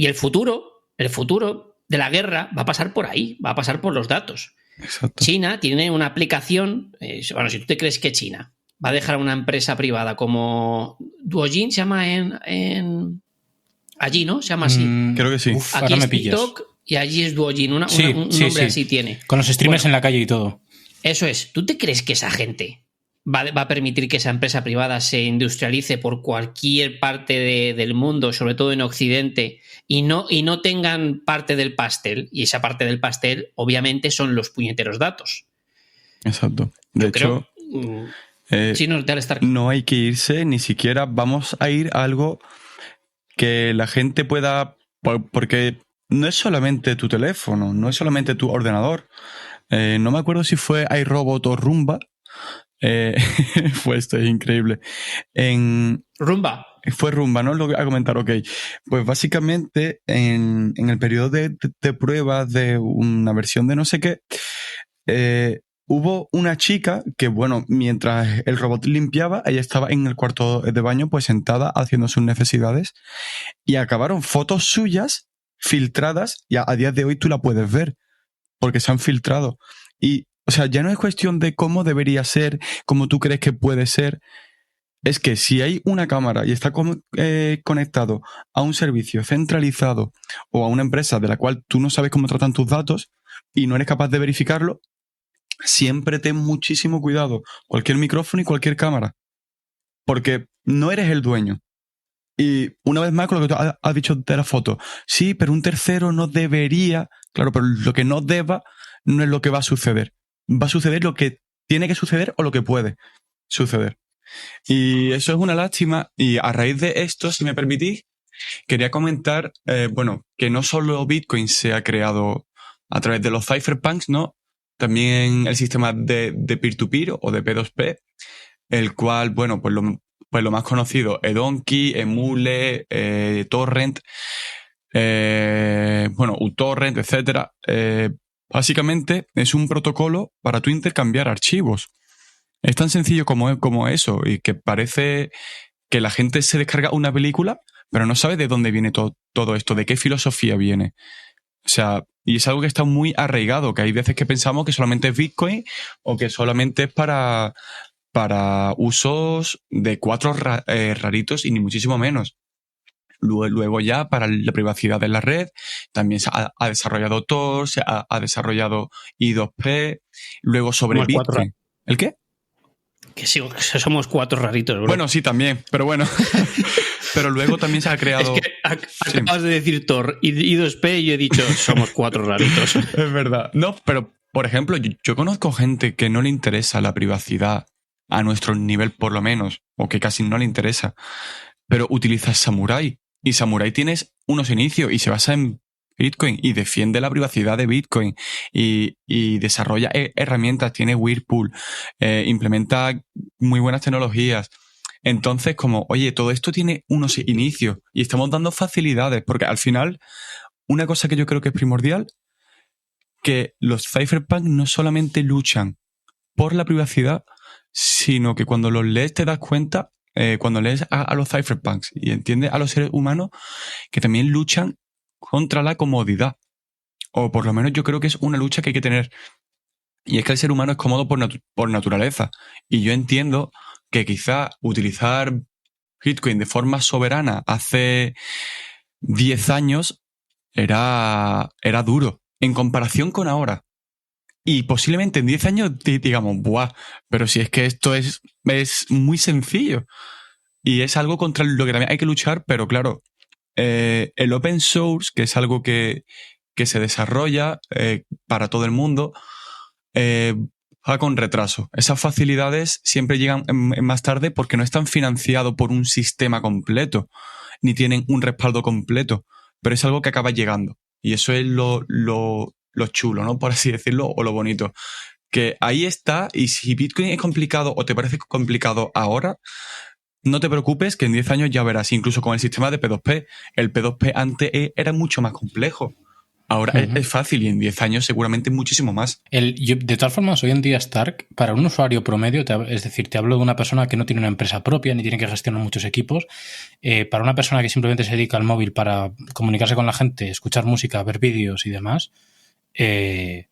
el futuro de la guerra va a pasar por ahí, va a pasar por los datos. Exacto. China tiene una aplicación, bueno, si tú te crees que China va a dejar a una empresa privada como Duojin, se llama allí, ¿no? Se llama así. Creo que sí. Aquí es TikTok y allí es Duojin, un nombre así tiene. Con los streamers en la calle y todo. Eso es. ¿Tú te crees que esa gente va a permitir que esa empresa privada se industrialice por cualquier parte del mundo, sobre todo en Occidente, y no tengan parte del pastel? Y esa parte del pastel, obviamente, son los puñeteros datos. Exacto. De hecho, no hay que irse, ni siquiera vamos a ir a algo que la gente pueda... Porque no es solamente tu teléfono, no es solamente tu ordenador. No me acuerdo si fue iRobot o Roomba. Fue esto, es increíble. Roomba. Fue Roomba, ¿no? Lo que a comentar, ok. Pues básicamente en el periodo de pruebas de una versión de no sé qué, hubo una chica que, bueno, mientras el robot limpiaba, ella estaba en el cuarto de baño, pues sentada haciendo sus necesidades, y acabaron fotos suyas filtradas, y a día de hoy tú la puedes ver, porque se han filtrado. Y, o sea, ya no es cuestión de cómo debería ser, cómo tú crees que puede ser. es que si hay una cámara y está conectado a un servicio centralizado o a una empresa de la cual tú no sabes cómo tratan tus datos y no eres capaz de verificarlo, siempre ten muchísimo cuidado. Cualquier micrófono y cualquier cámara. Porque no eres el dueño. Y una vez más con lo que tú has dicho de la foto. Sí, pero un tercero no debería... Claro, pero lo que no deba no es lo que va a suceder. Va a suceder lo que tiene que suceder o lo que puede suceder. Y eso es una lástima. Y a raíz de esto, si me permitís, quería comentar, que no solo Bitcoin se ha creado a través de los cypherpunks, ¿no? También el sistema de peer-to-peer o de P2P, el cual, pues lo más conocido, eDonkey, Emule, Torrent, uTorrent, etcétera. Básicamente es un protocolo para tú intercambiar archivos. Es tan sencillo como eso, y que parece que la gente se descarga una película, pero no sabe de dónde viene todo esto, de qué filosofía viene. O sea, y es algo que está muy arraigado, que hay veces que pensamos que solamente es Bitcoin o que solamente es para usos de 4 raritos y ni muchísimo menos. Luego ya para la privacidad de la red también se ha desarrollado Tor, se ha desarrollado I2P, luego sobre Bitcoin. ¿El qué? Que sí, somos 4 raritos, bro. Bueno, sí, también, pero bueno. Pero luego también se ha creado... Es que acabas de decir Tor y I2P y yo he dicho somos 4 raritos. Es verdad. No, pero, por ejemplo, yo conozco gente que no le interesa la privacidad, a nuestro nivel por lo menos, o que casi no le interesa, pero utiliza Samurai. Y Samurai tienes unos inicios y se basa en Bitcoin y defiende la privacidad de Bitcoin y desarrolla herramientas, tiene Whirlpool, implementa muy buenas tecnologías. Entonces, oye, todo esto tiene unos inicios y estamos dando facilidades, porque al final, una cosa que yo creo que es primordial, que los cypherpunks no solamente luchan por la privacidad, sino que cuando los lees te das cuenta, cuando lees a los cypherpunks y entiendes a los seres humanos, que también luchan contra la comodidad. O por lo menos yo creo que es una lucha que hay que tener. Y es que el ser humano es cómodo por naturaleza. Y yo entiendo que quizá utilizar Bitcoin de forma soberana hace 10 años era duro en comparación con ahora. Y posiblemente en 10 años digamos, ¡buah! Pero si es que esto es muy sencillo. Y es algo contra lo que también hay que luchar, pero claro, el open source, que es algo que se desarrolla para todo el mundo, va con retraso. Esas facilidades siempre llegan más tarde porque no están financiados por un sistema completo, ni tienen un respaldo completo, pero es algo que acaba llegando. Y eso es lo chulo, ¿no? Por así decirlo, o lo bonito. Que ahí está, y si Bitcoin es complicado o te parece complicado ahora, no te preocupes, que en 10 años ya verás, incluso con el sistema de P2P. El P2P antes era mucho más complejo. Ahora es fácil y en 10 años seguramente muchísimo más. De todas formas, hoy en día Stark, para un usuario promedio, es decir, te hablo de una persona que no tiene una empresa propia ni tiene que gestionar muchos equipos, para una persona que simplemente se dedica al móvil para comunicarse con la gente, escuchar música, ver vídeos y demás, es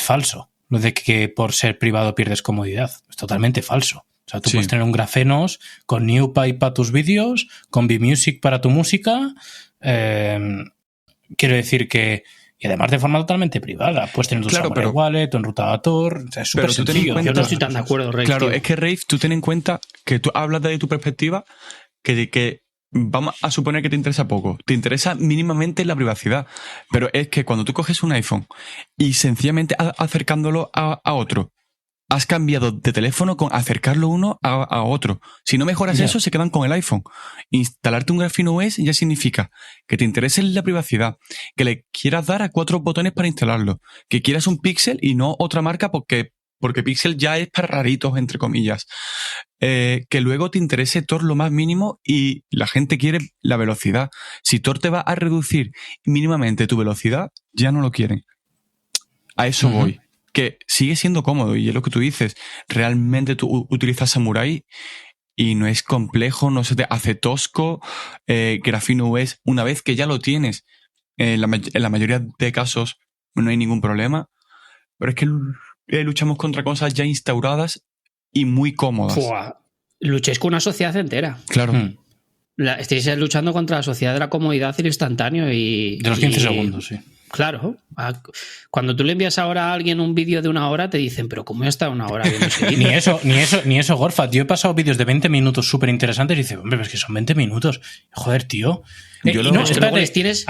falso. Lo de que por ser privado pierdes comodidad. Es totalmente falso. O sea, tú puedes tener un Grafenos con NewPy para tus vídeos, con VMusic para tu música. Quiero decir que... Y además de forma totalmente privada. Puedes tener tu Samurai Wallet, tu enrutado a Tor. O sea, es súper sencillo. Yo no estoy tan de acuerdo, Rafe. Claro, tío. Es que, Rafe, tú ten en cuenta que tú hablas de tu perspectiva, que vamos a suponer que te interesa poco. Te interesa mínimamente la privacidad. Pero es que cuando tú coges un iPhone y sencillamente acercándolo a otro, has cambiado de teléfono con acercarlo uno a otro. Si no mejoras eso, se quedan con el iPhone. Instalarte un Graphene OS ya significa que te interese la privacidad, que le quieras dar a 4 botones para instalarlo, que quieras un Pixel y no otra marca porque Pixel ya es para raritos, entre comillas. Que luego te interese Tor lo más mínimo y la gente quiere la velocidad. Si Tor te va a reducir mínimamente tu velocidad, ya no lo quieren. A eso voy. Que sigue siendo cómodo y es lo que tú dices. Realmente tú utilizas Samurai y no es complejo, no se te hace tosco. Graphene OS, una vez que ya lo tienes, en la mayoría de casos no hay ningún problema. Pero es que luchamos contra cosas ya instauradas y muy cómodas. luchéis con una sociedad entera. Claro. Estáis luchando contra la sociedad de la comodidad y lo instantáneo y... De los 15 segundos, sí. Claro. Cuando tú le envías ahora a alguien un vídeo de 1 hora, te dicen, pero ¿cómo he estado 1 hora viendo ese vídeo? ni eso, Gorfat. Yo he pasado vídeos de 20 minutos súper interesantes y dices, hombre, pero es que son 20 minutos. Joder, tío. A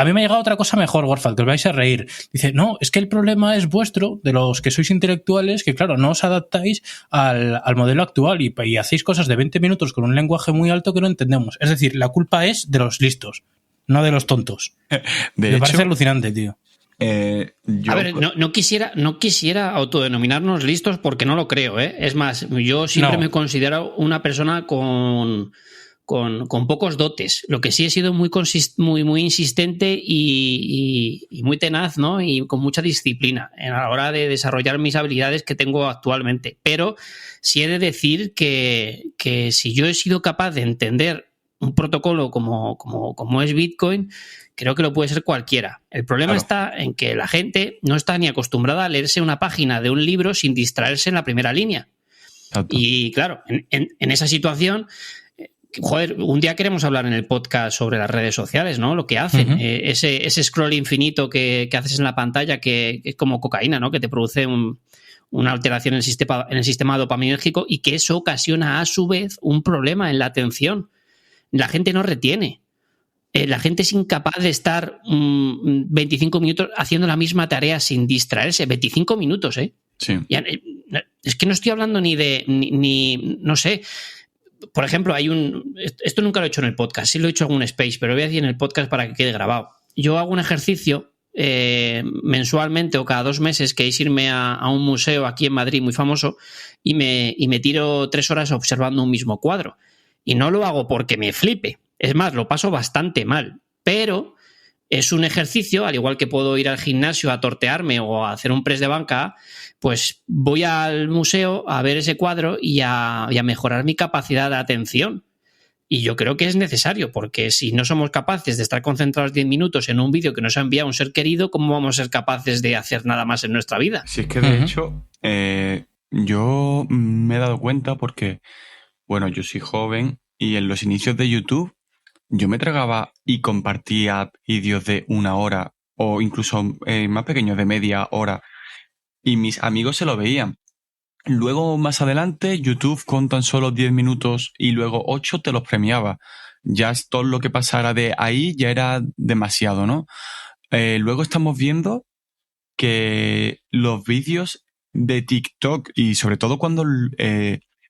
mí me ha llegado otra cosa mejor, Gorfat, que os vais a reír. Dice, no, es que el problema es vuestro, de los que sois intelectuales, que claro, no os adaptáis al modelo actual y hacéis cosas de 20 minutos con un lenguaje muy alto que no entendemos. Es decir, la culpa es de los listos, no de los tontos. Me parece alucinante, tío. A ver, no quisiera autodenominarnos listos porque no lo creo, ¿eh? Es más, yo siempre me considero una persona con pocos dotes. Lo que sí he sido muy insistente y muy tenaz, ¿no? Y con mucha disciplina a la hora de desarrollar mis habilidades que tengo actualmente. Pero sí he de decir que si yo he sido capaz de entender un protocolo como es Bitcoin, creo que lo puede ser cualquiera. El problema está en que la gente no está ni acostumbrada a leerse una página de un libro sin distraerse en la primera línea. Exacto. Y claro, en esa situación, joder, un día queremos hablar en el podcast sobre las redes sociales, ¿no? Lo que hacen, ese scroll infinito que haces en la pantalla, que es como cocaína, ¿no? Que te produce una alteración en el sistema dopaminérgico y que eso ocasiona a su vez un problema en la atención. La gente no retiene. La gente es incapaz de estar 25 minutos haciendo la misma tarea sin distraerse. 25 minutos, ¿eh? Sí. Es que no estoy hablando ni no sé. Por ejemplo, esto nunca lo he hecho en el podcast, sí lo he hecho en un space, pero lo voy a decir en el podcast para que quede grabado. Yo hago un ejercicio mensualmente o cada 2 meses, que es irme a un museo aquí en Madrid muy famoso y me tiro 3 horas observando un mismo cuadro. Y no lo hago porque me flipe. Es más, lo paso bastante mal. Pero es un ejercicio, al igual que puedo ir al gimnasio a tortearme o a hacer un press de banca, pues voy al museo a ver ese cuadro y a mejorar mi capacidad de atención. Y yo creo que es necesario, porque si no somos capaces de estar concentrados 10 minutos en un vídeo que nos ha enviado un ser querido, ¿cómo vamos a ser capaces de hacer nada más en nuestra vida? Si es que de hecho, yo me he dado cuenta porque, bueno, yo soy joven y en los inicios de YouTube yo me tragaba y compartía vídeos de 1 hora o incluso más pequeños de media hora y mis amigos se lo veían. Luego, más adelante, YouTube con tan solo 10 minutos y luego 8 te los premiaba. Ya todo lo que pasara de ahí ya era demasiado, ¿no? Luego estamos viendo que los vídeos de TikTok y sobre todo cuando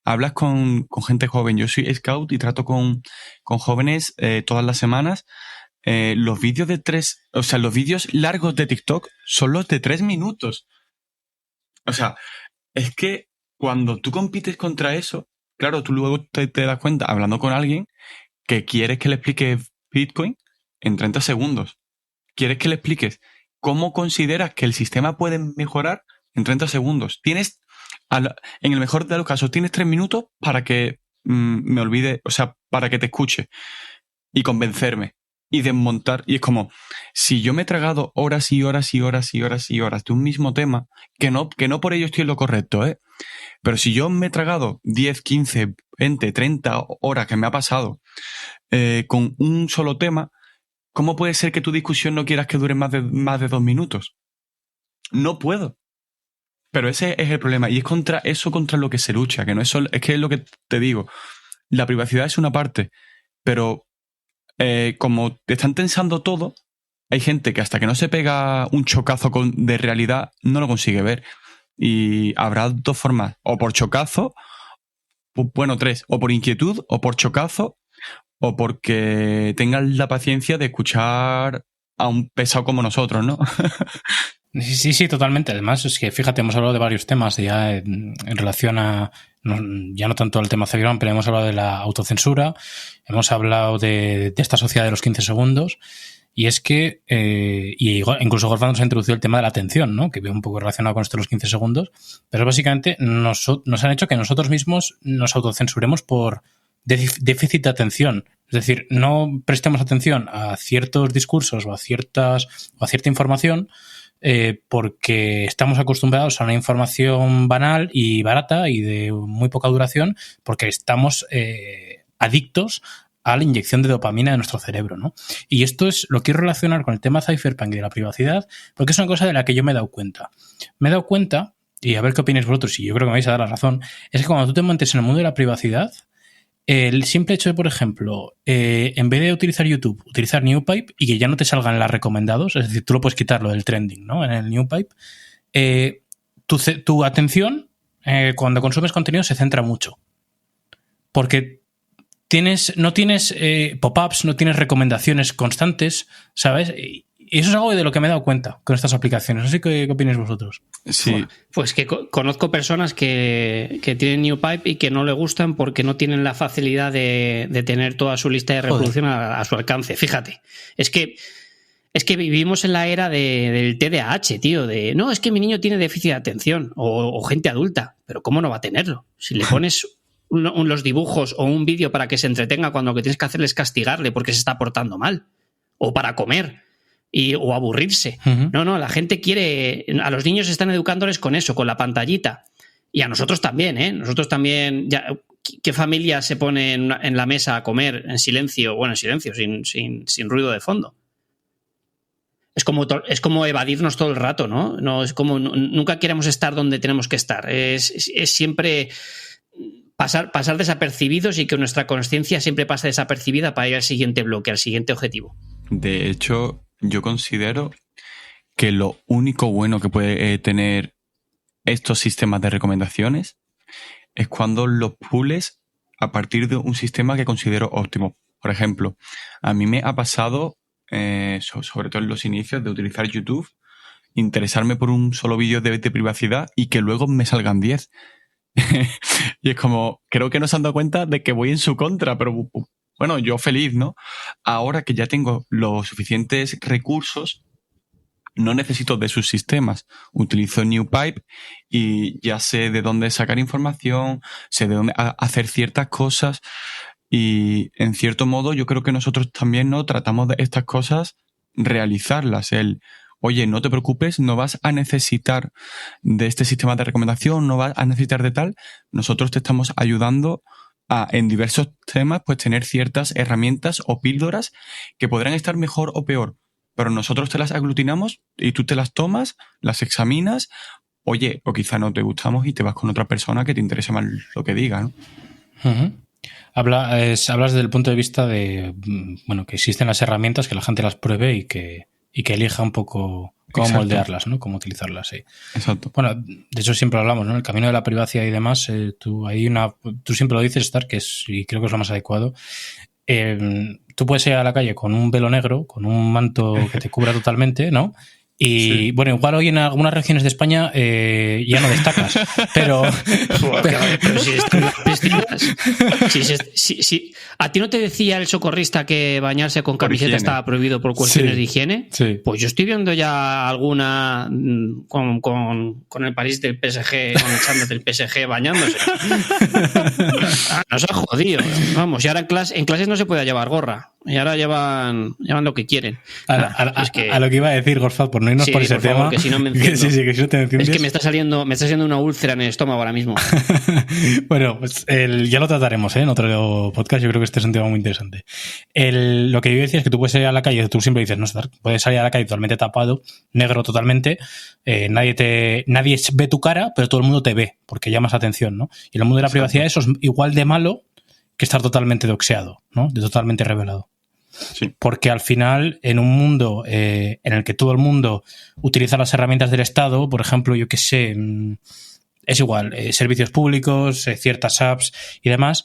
hablas con gente joven. Yo soy scout y trato con jóvenes todas las semanas. Los vídeos los vídeos largos de TikTok son los de 3 minutos. O sea, es que cuando tú compites contra eso, claro, tú luego te das cuenta, hablando con alguien, que quieres que le explique Bitcoin en 30 segundos. Quieres que le expliques cómo consideras que el sistema puede mejorar en 30 segundos. En el mejor de los casos, tienes 3 minutos para que me olvide, o sea, para que te escuche y convencerme y desmontar. Y es como, si yo me he tragado horas y horas y horas y horas y horas de un mismo tema, que no por ello estoy en lo correcto, pero si yo me he tragado 10, 15, 20, 30 horas que me ha pasado con un solo tema, ¿cómo puede ser que tu discusión no quieras que dure más de 2 minutos? No puedo. Pero ese es el problema. Y es contra lo que se lucha, que no es solo, es que es lo que te digo. La privacidad es una parte, pero como te están tensando todo, hay gente que hasta que no se pega un chocazo de realidad no lo consigue ver. Y habrá 2 formas, o por chocazo, bueno, 3, o por inquietud, o por chocazo, o porque tengan la paciencia de escuchar a un pesado como nosotros, ¿no? Sí, totalmente. Además, es que fíjate, hemos hablado de varios temas ya en relación a, ya no tanto al tema Cyberpunk, pero hemos hablado de la autocensura, hemos hablado de esta sociedad de los 15 segundos, y es que, y incluso Gorfat nos ha introducido el tema de la atención, ¿no? Que ve un poco relacionado con esto de los 15 segundos, pero básicamente nos han hecho que nosotros mismos nos autocensuremos por déficit de atención. Es decir, no prestemos atención a ciertos discursos o a cierta información porque estamos acostumbrados a una información banal y barata y de muy poca duración, porque estamos adictos a la inyección de dopamina de nuestro cerebro, ¿no? Y esto lo quiero relacionar con el tema cypherpunk y de la privacidad, porque es una cosa de la que yo me he dado cuenta. Me he dado cuenta, y a ver qué opináis vosotros, y yo creo que me vais a dar la razón, es que cuando tú te metes en el mundo de la privacidad, el simple hecho de, por ejemplo, en vez de utilizar YouTube, utilizar NewPipe y que ya no te salgan las recomendados, es decir, tú lo puedes quitarlo del trending, ¿no? En el NewPipe, tu atención cuando consumes contenido se centra mucho. Porque no tienes pop-ups, no tienes recomendaciones constantes, ¿sabes? Y eso es algo de lo que me he dado cuenta con estas aplicaciones. No sé qué opináis vosotros. Sí. Pues que conozco personas que tienen NewPipe y que no le gustan porque no tienen la facilidad de tener toda su lista de reproducción a su alcance. Fíjate, es que vivimos en la era del TDAH, tío, no, es que mi niño tiene déficit de atención o gente adulta, pero ¿cómo no va a tenerlo? Si le pones los dibujos o un vídeo para que se entretenga cuando lo que tienes que hacerle es castigarle porque se está portando mal o para comer o aburrirse. Uh-huh. No, la gente quiere... A los niños están educándoles con eso, con la pantallita. Y a nosotros también, ¿eh? Nosotros también... ¿Qué familia se pone en la mesa a comer en silencio? Bueno, en silencio, sin ruido de fondo. Es como evadirnos todo el rato, ¿no? No es como... Nunca queremos estar donde tenemos que estar. Es siempre... Pasar desapercibidos y que nuestra consciencia siempre pase desapercibida para ir al siguiente bloque, al siguiente objetivo. De hecho, yo considero que lo único bueno que puede tener estos sistemas de recomendaciones es cuando los pules a partir de un sistema que considero óptimo. Por ejemplo, a mí me ha pasado, sobre todo en los inicios de utilizar YouTube, interesarme por un solo vídeo de privacidad y que luego me salgan 10. Y es como, creo que no se han dado cuenta de que voy en su contra, pero bueno, yo feliz, ¿no? Ahora que ya tengo los suficientes recursos, no necesito de sus sistemas. Utilizo NewPipe y ya sé de dónde sacar información, sé de dónde hacer ciertas cosas y en cierto modo yo creo que nosotros también no tratamos de estas cosas realizarlas. Oye, no te preocupes, no vas a necesitar de este sistema de recomendación, no vas a necesitar de tal. Nosotros te estamos ayudando a, en diversos temas, pues tener ciertas herramientas o píldoras que podrán estar mejor o peor. Pero nosotros te las aglutinamos y tú te las tomas, las examinas, oye, o quizá no te gustamos y te vas con otra persona que te interese más lo que diga, ¿no? Uh-huh. Hablas desde el punto de vista de, bueno, que existen las herramientas, que la gente las pruebe y que elija un poco cómo moldearlas, ¿no? Cómo utilizarlas, sí. Exacto. Bueno, de eso siempre hablamos, ¿no? El camino de la privacidad y demás, tú siempre lo dices, Star, y creo que es lo más adecuado. Tú puedes ir a la calle con un velo negro, con un manto que te cubra totalmente, ¿no? Y sí. Bueno, igual hoy en algunas regiones de España ya no destacas, pero si a ti no te decía el socorrista que bañarse con camiseta estaba prohibido por cuestiones de higiene, pues yo estoy viendo ya alguna con el París del PSG, con el chándal del PSG bañándose. Nos ha jodido. Vamos, y ahora en clases no se puede llevar gorra. Y ahora llevan lo que quieren. A lo que iba a decir, Gorfat, por no irnos por ese tema. Que si no me que si no te es que me está saliendo una úlcera en el estómago ahora mismo. Bueno, pues ya lo trataremos en otro podcast. Yo creo que este es un tema muy interesante. Lo que yo decía es que tú puedes salir a la calle, tú siempre dices, no, puedes salir a la calle totalmente tapado, negro totalmente, nadie ve tu cara, pero todo el mundo te ve, porque llamas atención, ¿no? Y en el mundo de la privacidad eso es igual de malo que estar totalmente doxeado, ¿no? De totalmente revelado. Sí. Porque al final, en un mundo en el que todo el mundo utiliza las herramientas del Estado, por ejemplo, yo qué sé, es igual, servicios públicos, ciertas apps y demás,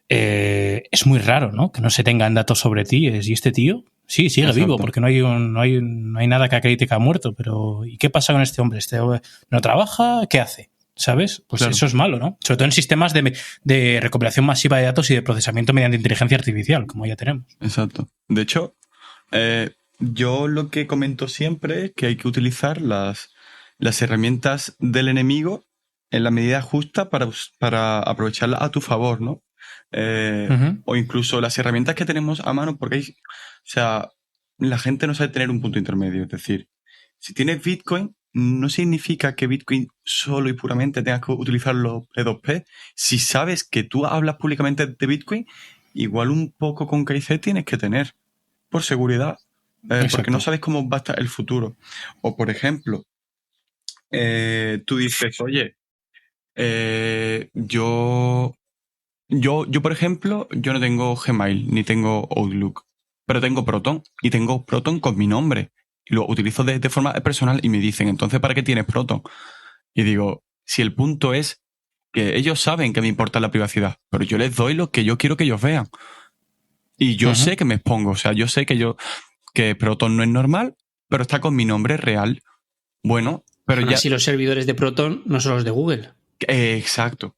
es muy raro, ¿no? Que no se tengan datos sobre ti. ¿Y este tío? Sí, sigue Exacto. vivo, porque no hay nada que acredite que ha muerto, pero ¿y qué pasa con este hombre? ¿Este hombre no trabaja? ¿Qué hace? ¿Sabes? Pues claro. Eso es malo, ¿no? Sobre todo en sistemas de recopilación masiva de datos y de procesamiento mediante inteligencia artificial, como ya tenemos. Exacto. De hecho, yo lo que comento siempre es que hay que utilizar las herramientas del enemigo en la medida justa para aprovecharlas a tu favor, ¿no? O incluso las herramientas que tenemos a mano, porque la gente no sabe tener un punto intermedio. Es decir, si tienes Bitcoin, no significa que Bitcoin solo y puramente tengas que utilizar los P2P. Si sabes que tú hablas públicamente de Bitcoin, igual un poco con KIC tienes que tener, por seguridad, porque no sabes cómo va a estar el futuro. O, por ejemplo, tú dices, oye, yo, por ejemplo, yo no tengo Gmail ni tengo Outlook, pero tengo Proton y tengo Proton con mi nombre y lo utilizo de forma personal y me dicen, entonces, ¿para qué tienes Proton? Y digo, si el punto es que ellos saben que me importa la privacidad, pero yo les doy lo que yo quiero que ellos vean. Y yo sé que me expongo, o sea, yo sé que Proton no es normal, pero está con mi nombre real. Bueno, pero ya... Si los servidores de Proton no son los de Google. Exacto.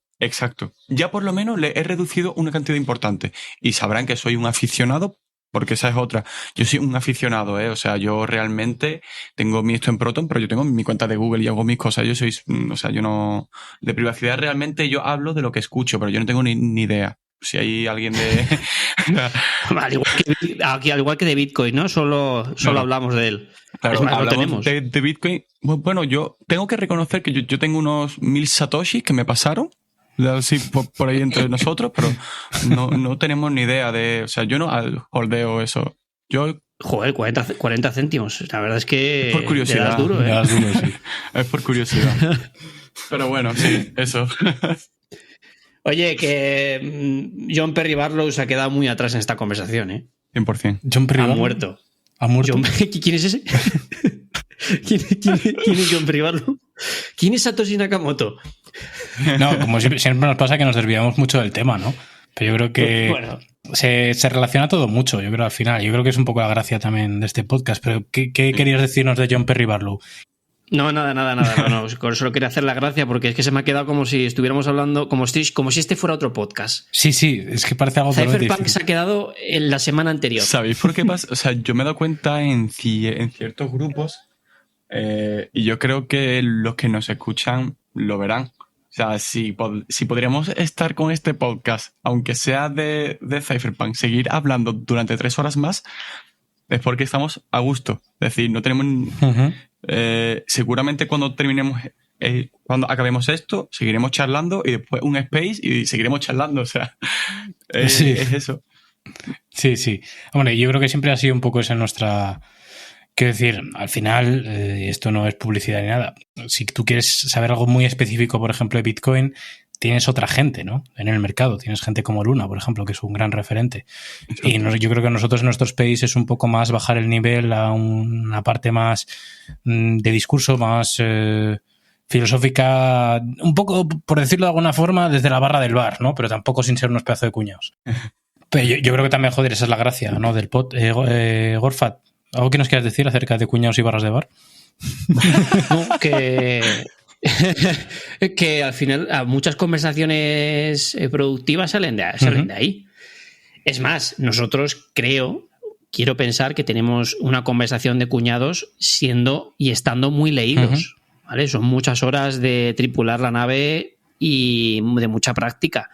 Ya por lo menos le he reducido una cantidad importante. Y sabrán que soy un aficionado, porque esa es otra. Yo soy un aficionado, O sea, yo realmente tengo mi esto en Proton, pero yo tengo mi cuenta de Google y hago mis cosas. Yo no... De privacidad realmente yo hablo de lo que escucho, pero yo no tengo ni idea. Si hay alguien de... al igual que de Bitcoin, ¿no? Solo hablamos de él. Claro, es más, hablamos de Bitcoin. Bueno, yo tengo que reconocer que yo tengo unos 1000 satoshis que me pasaron, así por ahí entre nosotros, pero no tenemos ni idea de... O sea, yo no holdeo eso. Joder, 40 céntimos. La verdad es que... Por curiosidad. Le das duro, sí. Es por curiosidad. Pero bueno, sí, eso. Oye, que John Perry Barlow se ha quedado muy atrás en esta conversación, ¿eh? 100%. John Perry ha muerto. ¿Ha muerto? ¿Quién es ese? ¿Quién es John Perry Barlow? ¿Quién es Satoshi Nakamoto? No, como siempre nos pasa que nos desviamos mucho del tema, ¿no? Pero yo creo que se relaciona todo mucho, yo creo, al final. Yo creo que es un poco la gracia también de este podcast. Pero ¿qué querías decirnos de John Perry Barlow? No, nada. No. Con eso quería hacer la gracia porque es que se me ha quedado como si estuviéramos hablando, como si este fuera otro podcast. Sí, es que parece algo Cypherpunk se ha quedado en la semana anterior. ¿Sabéis por qué pasa? O sea, yo me he dado cuenta en ciertos grupos y yo creo que los que nos escuchan lo verán. O sea, si podríamos estar con este podcast, aunque sea de Cypherpunk, seguir hablando durante 3 horas más, es porque estamos a gusto. Es decir, no tenemos... seguramente cuando terminemos, cuando acabemos esto, seguiremos charlando y después un space y seguiremos charlando. O sea, es eso. Sí. Hombre, yo creo que siempre ha sido un poco esa nuestra... Quiero decir, al final, esto no es publicidad ni nada. Si tú quieres saber algo muy específico, por ejemplo, de Bitcoin, tienes otra gente, ¿no? En el mercado. Tienes gente como Luna, por ejemplo, que es un gran referente. Y yo creo que nosotros en nuestro space es un poco más bajar el nivel a una parte más de discurso, más filosófica, un poco, por decirlo de alguna forma, desde la barra del bar, ¿no? Pero tampoco sin ser unos pedazos de cuñados. Pero yo creo que también, joder, esa es la gracia, ¿no? Del pod. Gorfat, ¿algo que nos quieras decir acerca de cuñados y barras de bar? No, que al final muchas conversaciones productivas salen de ahí. Es más, nosotros quiero pensar que tenemos una conversación de cuñados siendo y estando muy leídos, ¿vale? Son muchas horas de tripular la nave y de mucha práctica.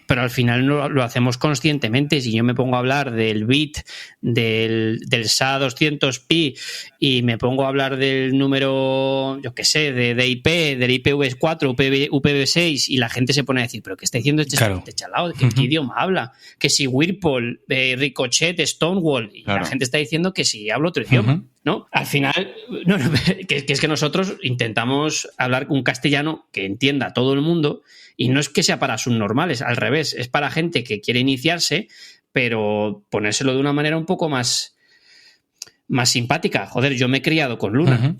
Pero al final lo hacemos conscientemente. Si yo me pongo a hablar del bit, del SA200pi y me pongo a hablar del número, yo qué sé, de IP, del IPv4, UPv6 y la gente se pone a decir, ¿pero qué está diciendo este chalao? ¿Qué idioma habla? Que si Whirlpool, Ricochet, Stonewall, y la gente está diciendo que si hablo otro idioma, ¿no? Al final, que es que nosotros intentamos hablar un castellano que entienda a todo el mundo. Y no es que sea para subnormales, al revés, es para gente que quiere iniciarse, pero ponérselo de una manera un poco más simpática. Joder, yo me he criado con Luna.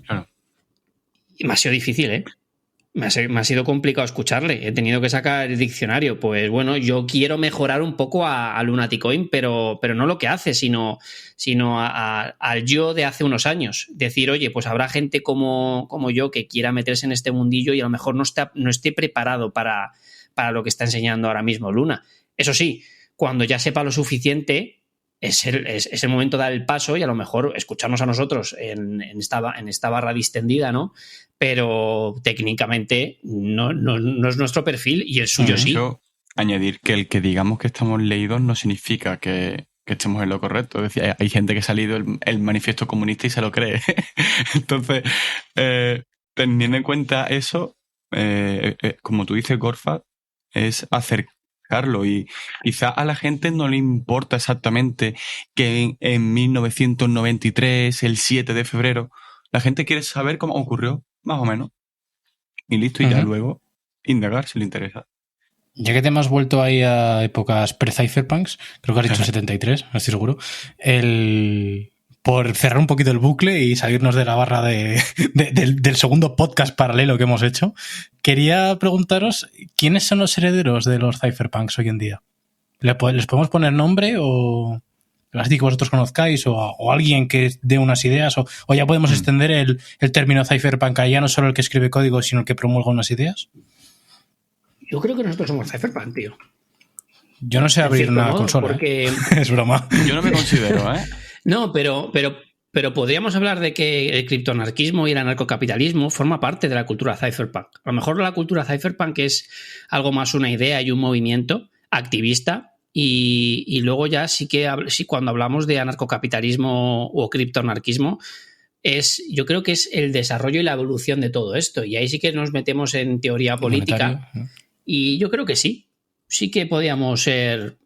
Y me ha sido difícil, ¿eh? Me ha sido complicado escucharle. He tenido que sacar el diccionario. Pues bueno, yo quiero mejorar un poco a Lunaticoin, pero no lo que hace, sino al yo de hace unos años. Decir, oye, pues habrá gente como yo que quiera meterse en este mundillo y a lo mejor no esté preparado para lo que está enseñando ahora mismo Luna. Eso sí, cuando ya sepa lo suficiente, es el momento de dar el paso y a lo mejor escucharnos a nosotros en esta barra distendida, ¿no? Pero técnicamente no es nuestro perfil y el suyo sí. Añadir que el que digamos que estamos leídos no significa que que estemos en lo correcto. Es decir, hay gente que ha salido el manifiesto comunista y se lo cree. Entonces, teniendo en cuenta eso, como tú dices, Gorfa, es acercarlo, y quizá a la gente no le importa exactamente que en 1993, el 7 de febrero, la gente quiere saber cómo ocurrió, más o menos. Y listo, y ya luego indagar si le interesa. Ya que te hemos vuelto ahí a épocas pre-cypherpunks, creo que has dicho 73, no estoy seguro, por cerrar un poquito el bucle y salirnos de la barra del segundo podcast paralelo que hemos hecho, quería preguntaros quiénes son los herederos de los cypherpunks hoy en día. ¿Les podemos poner nombre o así que vosotros conozcáis o alguien que dé unas ideas o ya podemos extender el término cypherpunk a ya no solo el que escribe código sino el que promulga unas ideas? Yo creo que nosotros somos cypherpunk, tío. Yo no sé abrir una consola. Porque... Es broma. Yo no me considero, ¿eh? No, pero podríamos hablar de que el criptoanarquismo y el anarcocapitalismo forma parte de la cultura cypherpunk. A lo mejor la cultura cypherpunk es algo más una idea y un movimiento activista y luego ya sí cuando hablamos de anarcocapitalismo o criptoanarquismo yo creo que es el desarrollo y la evolución de todo esto. Y ahí sí que nos metemos en teoría política. Y yo creo que sí que podíamos ser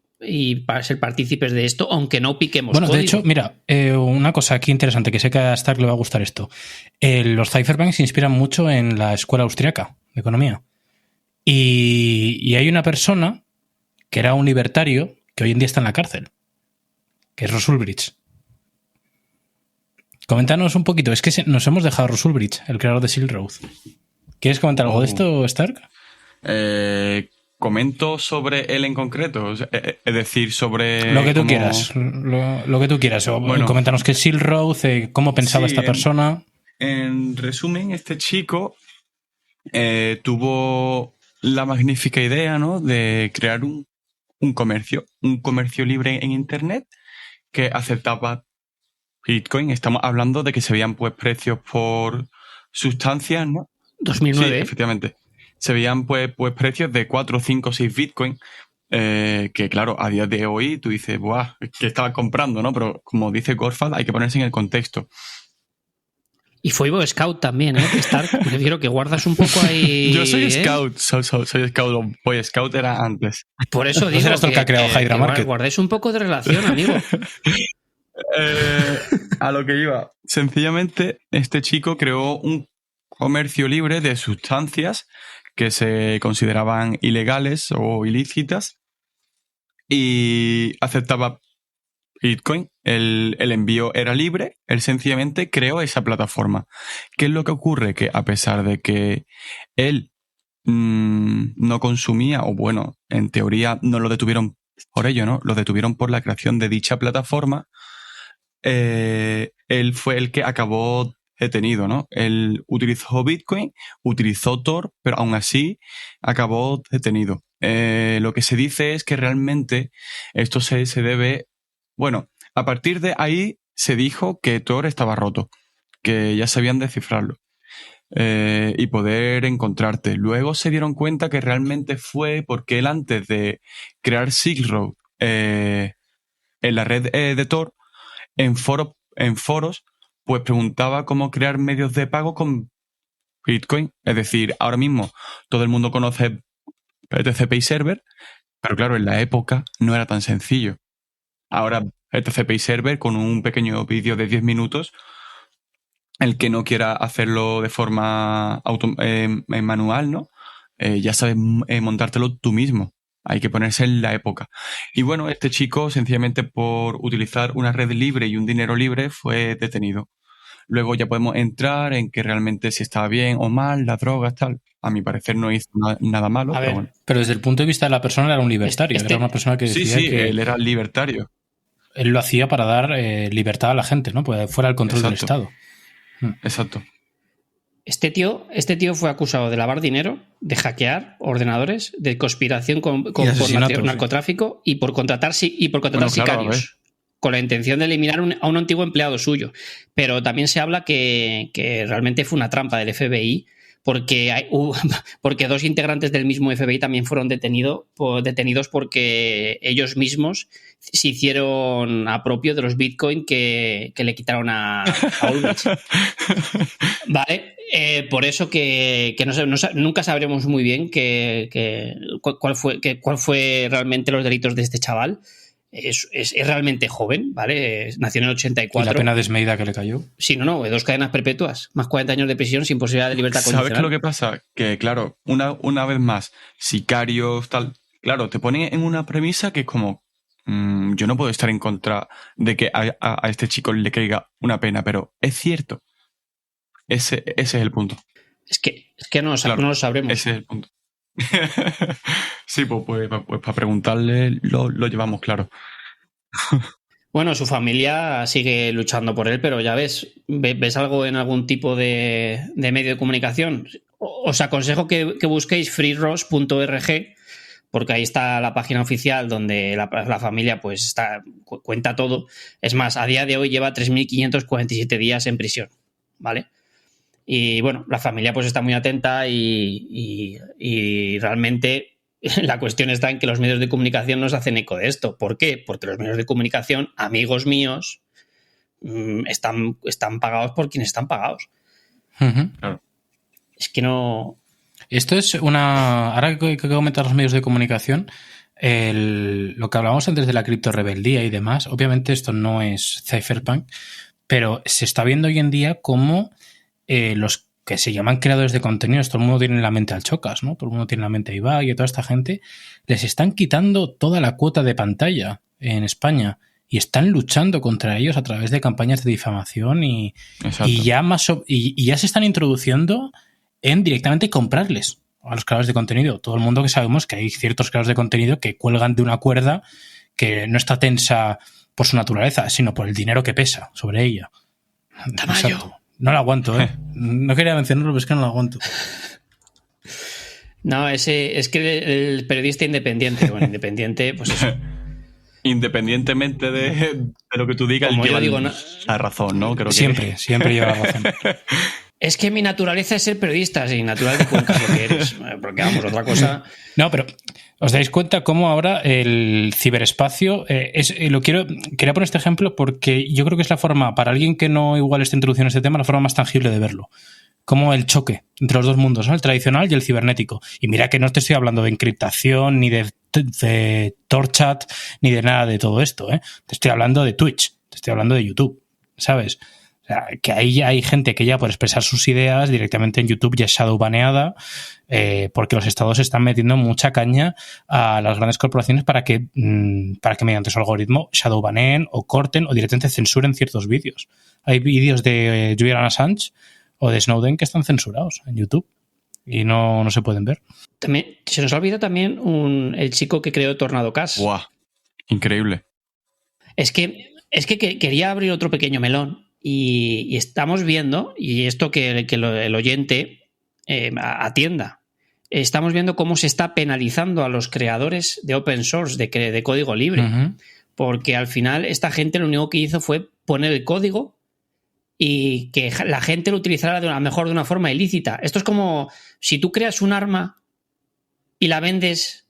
partícipes de esto, aunque no piquemos código. De hecho, mira, una cosa aquí interesante, que sé que a Stark le va a gustar esto. Los cypherpunks se inspiran mucho en la escuela austriaca de economía. Y hay una persona que era un libertario que hoy en día está en la cárcel, que es Ross Ulbricht. Coméntanos un poquito. Es que nos hemos dejado Ross Ulbricht, el creador de Silk Road. ¿Quieres comentar algo de esto, Stark? Comento sobre él en concreto, es decir, sobre... Lo que tú quieras, lo que tú quieras. Bueno, coméntanos qué es Silk Road, cómo pensaba esta persona. En resumen, este chico tuvo la magnífica idea, ¿no?, de crear un comercio libre en Internet que aceptaba Bitcoin. Estamos hablando de que se veían pues precios por sustancias, ¿no? 2009. Sí, efectivamente. Se veían pues precios de 4, 5, 6 Bitcoin, que claro, a día de hoy tú dices, ¡buah!, ¿qué estabas comprando?, ¿no? Pero como dice Gorfad, hay que ponerse en el contexto. Y fue Boy Scout también, ¿eh? Prefiero que guardas un poco ahí... Yo soy Scout, soy Scout. Boy Scout era antes. Por eso digo que ha creado Hydra Market. Guardéis un poco de relación, amigo. A lo que iba. Sencillamente, este chico creó un comercio libre de sustancias que se consideraban ilegales o ilícitas y aceptaba Bitcoin. El envío era libre. Él sencillamente creó esa plataforma. ¿Qué es lo que ocurre? Que a pesar de que él no consumía, o bueno, en teoría no lo detuvieron por ello, ¿no? Lo detuvieron por la creación de dicha plataforma. Él fue el que acabó detenido, ¿no? Él utilizó Bitcoin, utilizó Tor, pero aún así acabó detenido. Lo que se dice es que realmente esto se debe... Bueno, a partir de ahí se dijo que Tor estaba roto, que ya sabían descifrarlo y poder encontrarte. Luego se dieron cuenta que realmente fue porque él, antes de crear Silk Road en la red de Tor, en foros, pues preguntaba cómo crear medios de pago con Bitcoin. Es decir, ahora mismo todo el mundo conoce BTC Pay Server, pero claro, en la época no era tan sencillo. Ahora BTC Pay Server, con un pequeño vídeo de 10 minutos, el que no quiera hacerlo de forma manual, ¿no? Ya sabes montártelo tú mismo. Hay que ponerse en la época. Y bueno, este chico, sencillamente por utilizar una red libre y un dinero libre, fue detenido. Luego ya podemos entrar en que realmente si estaba bien o mal, las drogas, tal. A mi parecer no hizo nada malo. A ver, pero bueno. Pero desde el punto de vista de la persona era un libertario. Era una persona que decía que él era libertario. Él lo hacía para dar libertad a la gente, ¿no? Pues fuera el control del Estado. Exacto. Este tío fue acusado de lavar dinero, de hackear ordenadores, de conspiración por narcotráfico y por contratar sicarios, con la intención de eliminar a un antiguo empleado suyo. Pero también se habla que realmente fue una trampa del FBI porque dos integrantes del mismo FBI también fueron detenidos porque ellos mismos se hicieron apropio de los Bitcoin que le quitaron a Ulrich. Vale, por eso que nunca sabremos muy bien cuál fue realmente los delitos de este chaval. Es realmente joven, ¿vale? Nació en el 84. ¿Y la pena desmedida que le cayó? Sí, no, 2 cadenas perpetuas, más 40 años de prisión sin posibilidad de libertad condicional. ¿Sabes qué es lo que pasa? Que, claro, una vez más, sicarios, tal... Claro, te ponen en una premisa que es como... yo no puedo estar en contra de que a este chico le caiga una pena, pero es cierto. Ese es el punto. Es que no lo sabremos. Ese es el punto. Sí, pues para preguntarle lo llevamos claro. Bueno, su familia sigue luchando por él, pero ya ves algo en algún tipo de medio de comunicación. Os aconsejo que busquéis freeros.org, porque ahí está la página oficial donde la familia pues cuenta todo. Es más, a día de hoy lleva 3.547 días en prisión, ¿vale? Y bueno, la familia pues está muy atenta y realmente la cuestión está en que los medios de comunicación nos hacen eco de esto. ¿Por qué? Porque los medios de comunicación, amigos míos, están pagados por quienes están pagados. Claro. Es que no... Esto es ahora que comentar los medios de comunicación, lo que hablábamos antes de la criptorebeldía y demás, obviamente esto no es cypherpunk, pero se está viendo hoy en día como los que se llaman creadores de contenidos, todo el mundo tiene en la mente al Chocas, ¿no? Todo el mundo tiene en la mente a Ibai y a toda esta gente, les están quitando toda la cuota de pantalla en España y están luchando contra ellos a través de campañas de difamación y ya se están introduciendo en directamente comprarles a los creadores de contenido. Todo el mundo que sabemos que hay ciertos creadores de contenido que cuelgan de una cuerda que no está tensa por su naturaleza, sino por el dinero que pesa sobre ella. Tamayo. Exacto. No lo aguanto, ¿eh? No quería mencionarlo, pero es que no lo aguanto. No, es que el periodista independiente, pues eso. Independientemente de lo que tú digas, como lleva yo digo, la razón, ¿no? Creo siempre lleva la razón. Es que mi naturaleza es ser periodista, sí, natural de Cuenca lo que eres. Porque vamos, otra cosa... No, pero os dais cuenta cómo ahora el ciberespacio quería poner este ejemplo porque yo creo que es la forma, para alguien que no igual está introducido en este tema, la forma más tangible de verlo. Como el choque entre los dos mundos, ¿no? El tradicional y el cibernético. Y mira que no te estoy hablando de encriptación, ni de Torchat, ni de nada de todo esto, ¿eh? Te estoy hablando de Twitch, te estoy hablando de YouTube, ¿sabes? O sea, que ahí hay gente que ya por expresar sus ideas directamente en YouTube ya es shadowbaneada, porque los estados están metiendo mucha caña a las grandes corporaciones para que mediante su algoritmo shadowbaneen o corten o directamente censuren ciertos vídeos. Hay vídeos de Julian Assange o de Snowden que están censurados en YouTube y no se pueden ver. También, se nos olvida también el chico que creó Tornado Cash. ¡Guau! Increíble. Es que quería abrir otro pequeño melón y estamos viendo, y esto que el oyente atienda, estamos viendo cómo se está penalizando a los creadores de open source, de código libre. Uh-huh. Porque al final esta gente lo único que hizo fue poner el código y que la gente lo utilizara a lo mejor de una forma ilícita. Esto es como si tú creas un arma y la vendes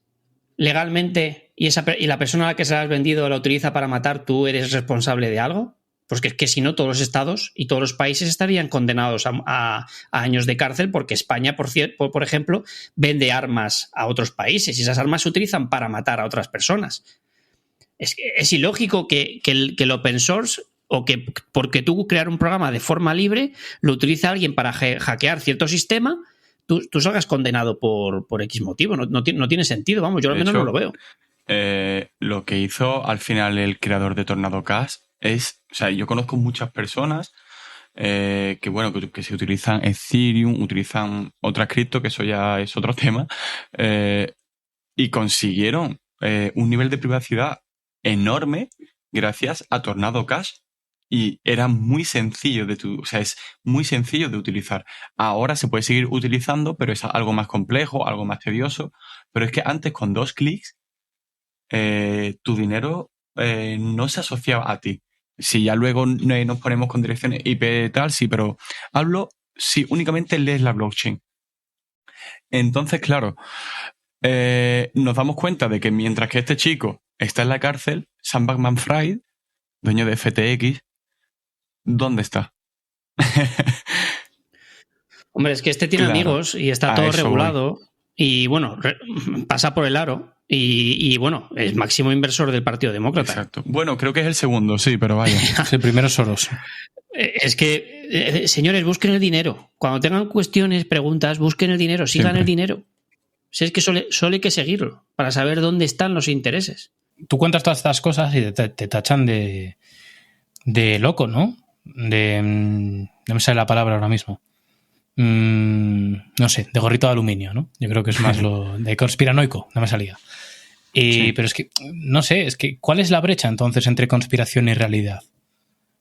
legalmente y la persona a la que se la has vendido la utiliza para matar, ¿tú eres responsable de algo? Pues que es que si no, todos los estados y todos los países estarían condenados a años de cárcel porque España, por ejemplo, vende armas a otros países y esas armas se utilizan para matar a otras personas. Es ilógico que el open source o que porque tú crear un programa de forma libre lo utiliza alguien para hackear cierto sistema, tú salgas condenado por X motivo. No tiene sentido, vamos, yo al menos no lo veo. Lo que hizo al final el creador de Tornado Cash es, o sea, yo conozco muchas personas que se utilizan Ethereum, utilizan otras cripto, que eso ya es otro tema, y consiguieron un nivel de privacidad enorme gracias a Tornado Cash. Y era muy sencillo es muy sencillo de utilizar. Ahora se puede seguir utilizando, pero es algo más complejo, algo más tedioso. Pero es que antes, con 2 clics, tu dinero no se asociaba a ti. Si ya luego nos ponemos con direcciones IP y tal, sí, pero hablo si únicamente lees la blockchain. Entonces, claro, nos damos cuenta de que mientras que este chico está en la cárcel, Sam Bankman-Fried, dueño de FTX, ¿dónde está? Hombre, es que este tiene Claro, amigos y está a todo eso regulado y bueno, pasa por el aro y bueno, es máximo inversor del Partido Demócrata. Exacto. Bueno, creo que es el segundo, sí, pero vaya. El primero es Soros. Es que, señores, busquen el dinero. Cuando tengan cuestiones, preguntas, busquen el dinero, sigan Siempre. el dinero. Si es que solo hay que seguirlo para saber dónde están los intereses. Tú cuentas todas estas cosas y te tachan de loco, ¿no? No me sale la palabra ahora mismo. No sé, de gorrito de aluminio, ¿no? Yo creo que es más lo de conspiranoico, no me salía. Sí. Pero es que, no sé, es que ¿cuál es la brecha entonces entre conspiración y realidad?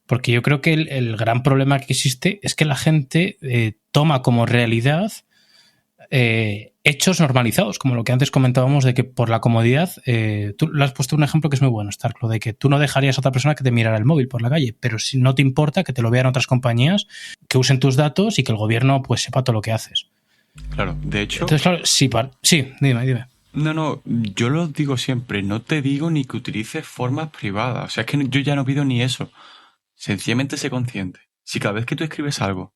Porque yo creo que el gran problema que existe es que la gente toma como realidad hechos normalizados, como lo que antes comentábamos de que por la comodidad, tú le has puesto un ejemplo que es muy bueno, Stark, lo de que tú no dejarías a otra persona que te mirara el móvil por la calle, pero si no te importa que te lo vean otras compañías, que usen tus datos y que el gobierno pues sepa todo lo que haces. Claro, de hecho... Entonces, claro, sí, dime. No, yo lo digo siempre, no te digo ni que utilices formas privadas, o sea, es que yo ya no pido ni eso. Sencillamente sé consciente. Si cada vez que tú escribes algo,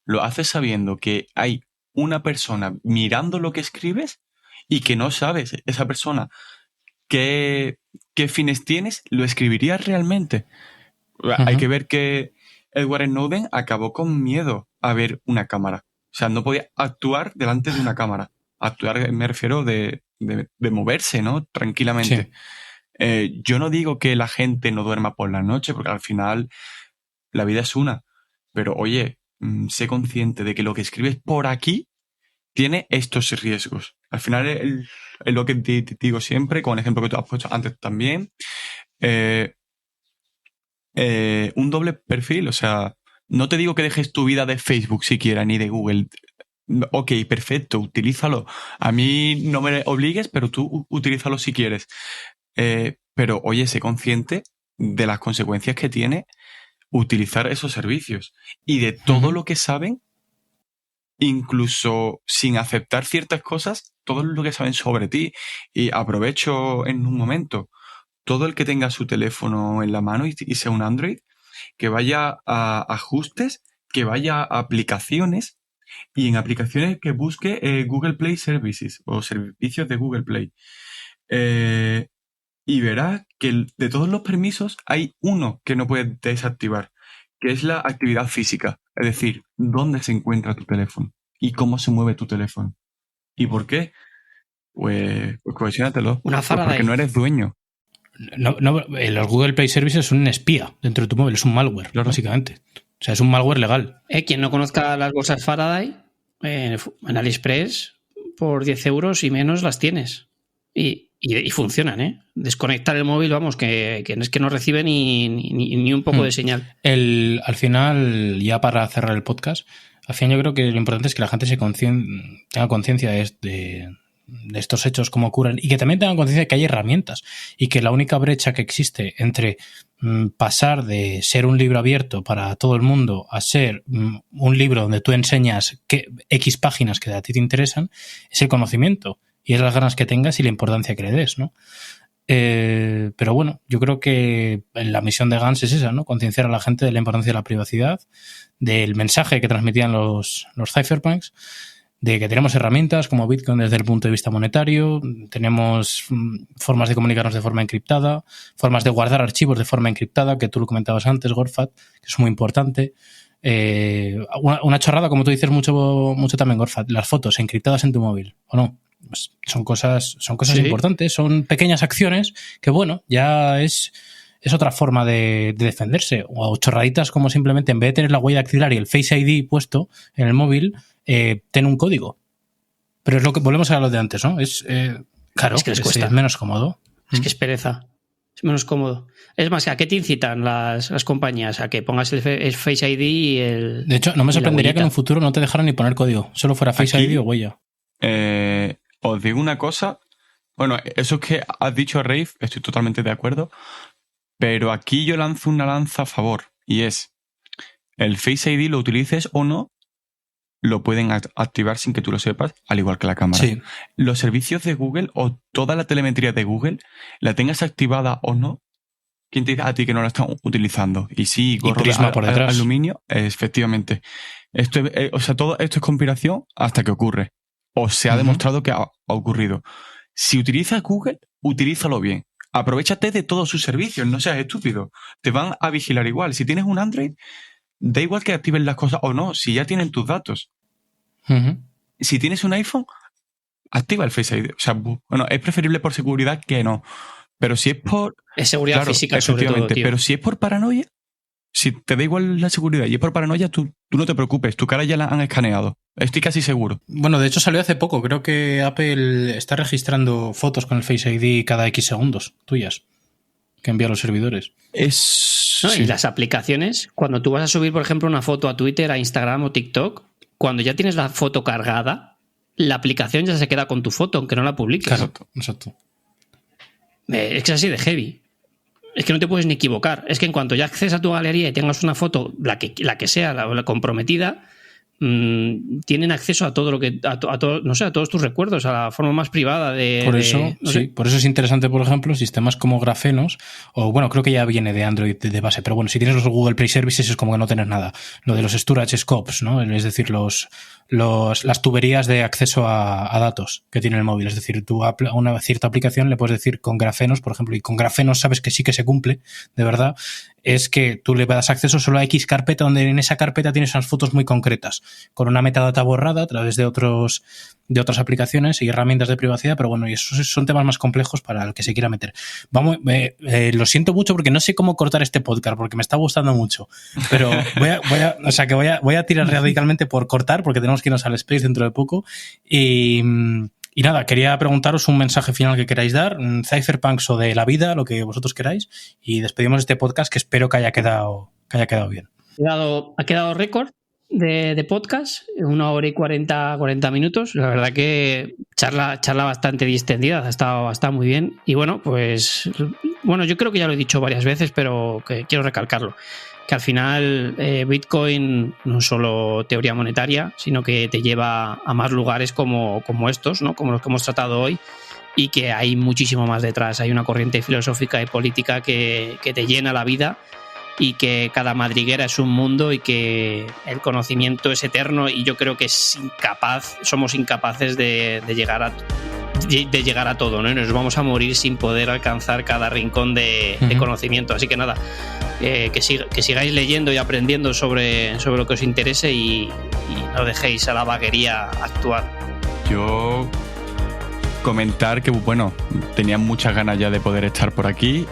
lo haces sabiendo que hay una persona mirando lo que escribes y que no sabes esa persona qué fines tienes, ¿lo escribirías realmente? Hay que ver que Edward Snowden acabó con miedo a ver una cámara. O sea, no podía actuar delante de una cámara. Actuar, me refiero de moverse, ¿no? Tranquilamente. Sí. Yo no digo que la gente no duerma por la noche, porque al final la vida es una. Pero oye, sé consciente de que lo que escribes por aquí tiene estos riesgos. Al final es lo que te digo siempre, con el ejemplo que tú has puesto antes también. Un doble perfil, o sea, no te digo que dejes tu vida de Facebook siquiera, ni de Google. Ok, perfecto, utilízalo. A mí no me obligues, pero tú utilízalo si quieres. Pero oye, sé consciente de las consecuencias que tiene utilizar esos servicios y de todo lo que saben, incluso sin aceptar ciertas cosas, todo lo que saben sobre ti. Y aprovecho en un momento, todo el que tenga su teléfono en la mano y sea un Android, que vaya a ajustes, que vaya a aplicaciones y en aplicaciones que busque Google Play Services o servicios de Google Play. Y verá que de todos los permisos hay uno que no puedes desactivar, que es la actividad física. Es decir, dónde se encuentra tu teléfono y cómo se mueve tu teléfono. ¿Y por qué? Pues cohesiónatelo. Una Pues Faraday. porque no eres dueño. No, los Google Play Services son un espía dentro de tu móvil, es un malware, Claro. Básicamente. O sea, es un malware legal. Quien no conozca las bolsas Faraday, en AliExpress, por 10 euros y menos las tienes. Y funcionan, ¿eh? Desconectar el móvil, vamos, que es que no recibe ni un poco de señal. Al final, ya para cerrar el podcast, al final yo creo que lo importante es que la gente tenga conciencia de estos hechos, cómo ocurren, y que también tengan conciencia de que hay herramientas y que la única brecha que existe entre pasar de ser un libro abierto para todo el mundo a ser un libro donde tú enseñas X páginas que a ti te interesan es el conocimiento y es las ganas que tengas y la importancia que le des, ¿no? Pero bueno, yo creo que la misión de Gans es esa, ¿no? Concienciar a la gente de la importancia de la privacidad, del mensaje que transmitían los cypherpunks, de que tenemos herramientas como Bitcoin desde el punto de vista monetario, tenemos formas de comunicarnos de forma encriptada, formas de guardar archivos de forma encriptada, que tú lo comentabas antes, Gorfat, que es muy importante. Una chorrada, como tú dices mucho también, Gorfat, las fotos encriptadas en tu móvil, ¿o no? Pues son cosas sí. Importantes, son pequeñas acciones que, bueno, ya es otra forma de defenderse. O chorraditas como simplemente, en vez de tener la huella dactilar y el Face ID puesto en el móvil, ten un código. Pero es lo que volvemos a lo de antes, ¿no? Claro, es que les cuesta. Es menos cómodo. Es que es pereza. Es menos cómodo. Es más, ¿a qué te incitan las compañías? A que pongas el Face ID y el... De hecho, no me sorprendería que en un futuro no te dejaran ni poner código. Solo fuera Face ID o huella. Os digo una cosa. Bueno, eso que has dicho, Rafe, estoy totalmente de acuerdo. Pero aquí yo lanzo una lanza a favor. Y es, el Face ID lo utilices o no, lo pueden activar sin que tú lo sepas, al igual que la cámara. Sí. Los servicios de Google o toda la telemetría de Google, la tengas activada o no, ¿quién te dice a ti que no la están utilizando? Y sí, gorro prisma por detrás. aluminio, efectivamente. Todo esto es conspiración hasta que ocurre. O se ha demostrado que ha ocurrido. Si utilizas Google, utilízalo bien. Aprovechate de todos sus servicios, no seas estúpido. Te van a vigilar igual. Si tienes un Android, da igual que activen las cosas o no, si ya tienen tus datos. Si tienes un iPhone, activa el Face ID. O sea, bueno, es preferible por seguridad que no. Pero si es por... Es seguridad física sobre todo, tío. Pero si es por paranoia, si te da igual la seguridad y es por paranoia, tú no te preocupes. Tu cara ya la han escaneado. Estoy casi seguro. Bueno, de hecho salió hace poco. Creo que Apple está registrando fotos con el Face ID cada X segundos tuyas que envía a los servidores. ¿No? Sí. Y las aplicaciones, cuando tú vas a subir, por ejemplo, una foto a Twitter, a Instagram o TikTok, cuando ya tienes la foto cargada, la aplicación ya se queda con tu foto, aunque no la publiques. Exacto. Es que es así de heavy. Es que no te puedes ni equivocar. Es que en cuanto ya accedes a tu galería y tengas una foto, la que sea, la comprometida, tienen acceso a todo lo que a todos tus recuerdos, a la forma más privada de... Por eso, por eso es interesante, por ejemplo, sistemas como Grafenos, o bueno, creo que ya viene de Android de base, pero bueno, si tienes los Google Play Services es como que no tienes nada. Lo de los storage scopes, ¿no? Es decir, las tuberías de acceso a datos que tiene el móvil. Es decir, tú a una cierta aplicación le puedes decir con Grafenos, por ejemplo, y con Grafenos sabes que sí que se cumple, de verdad, es que tú le das acceso solo a X carpeta, donde en esa carpeta tienes unas fotos muy concretas, con una metadata borrada a través de otras aplicaciones y herramientas de privacidad, pero bueno, y esos son temas más complejos para el que se quiera meter. Vamos, lo siento mucho porque no sé cómo cortar este podcast, porque me está gustando mucho, pero voy a tirar radicalmente por cortar, porque tenemos que irnos al Space dentro de poco. Y nada, quería preguntaros un mensaje final que queráis dar, Cypherpunks o de la vida, lo que vosotros queráis, y despedimos este podcast que espero que haya quedado bien. Ha quedado récord de podcast, 1 hora y 40 minutos. La verdad que charla bastante distendida, ha estado muy bien. Y bueno, pues yo creo que ya lo he dicho varias veces, pero que quiero recalcarlo. Que al final Bitcoin no es solo teoría monetaria, sino que te lleva a más lugares como estos, ¿no? Como los que hemos tratado hoy, y que hay muchísimo más detrás. Hay una corriente filosófica y política que te llena la vida, y que cada madriguera es un mundo, y que el conocimiento es eterno, y yo creo que somos incapaces de llegar a todo, ¿no? Y nos vamos a morir sin poder alcanzar cada rincón de conocimiento. Así que nada, que sigáis leyendo y aprendiendo sobre lo que os interese, y no dejéis a la vaguería actuar. Yo comentar que, bueno, tenía muchas ganas ya de poder estar por aquí.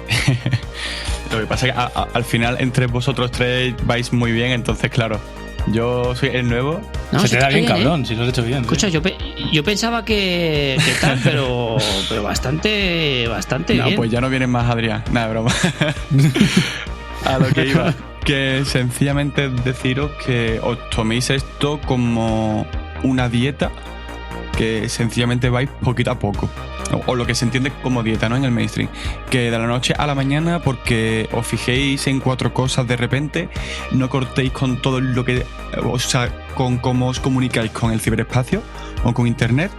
Lo que pasa es que al final entre vosotros tres vais muy bien, entonces claro, yo soy el nuevo. No, se te da bien, cabrón, si lo has hecho bien. Escucha, yo pensaba que tal, pero bastante bien. No, pues ya no vienen más, Adrián. Nada, broma. A lo que iba, que sencillamente deciros que os toméis esto como una dieta, que sencillamente vais poquito a poco, o lo que se entiende como dieta, ¿no? En el mainstream, que de la noche a la mañana, porque os fijéis en 4 cosas de repente, no cortéis con todo lo que, o sea, con cómo os comunicáis con el ciberespacio o con internet,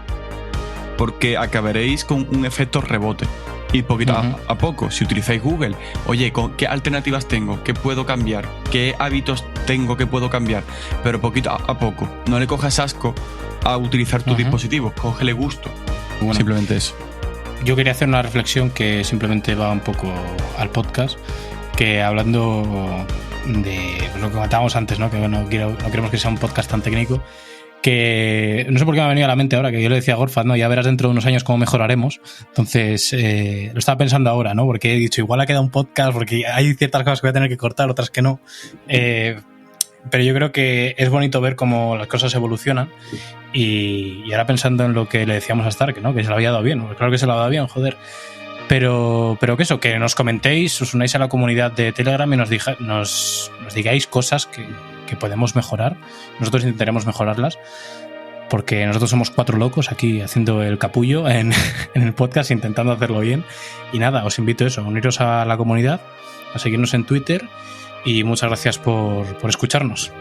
porque acabaréis con un efecto rebote. Y poquito a poco, si utilizáis Google, oye, ¿qué alternativas tengo? ¿Qué puedo cambiar? ¿Qué hábitos tengo que puedo cambiar? Pero poquito a poco. No le cojas asco a utilizar tu dispositivo, cógele gusto. Bueno, simplemente eso. Yo quería hacer una reflexión que simplemente va un poco al podcast, que hablando de lo que comentábamos antes, ¿no? Que bueno, no queremos que sea un podcast tan técnico, que no sé por qué me ha venido a la mente ahora, que yo le decía a Gorfat, ¿no? Ya verás dentro de unos años cómo mejoraremos. Entonces, lo estaba pensando ahora, ¿no? Porque he dicho, igual ha quedado un podcast, porque hay ciertas cosas que voy a tener que cortar, otras que no. Pero yo creo que es bonito ver cómo las cosas evolucionan, y ahora pensando en lo que le decíamos a Stark, ¿no? Que se lo había dado bien, claro que se lo ha dado bien, joder. Pero que eso, que nos comentéis, os unáis a la comunidad de Telegram y nos digáis cosas que podemos mejorar. Nosotros intentaremos mejorarlas, porque nosotros somos 4 locos aquí haciendo el capullo en el podcast, intentando hacerlo bien. Y nada, os invito a eso, a uniros a la comunidad, a seguirnos en Twitter, y muchas gracias por escucharnos.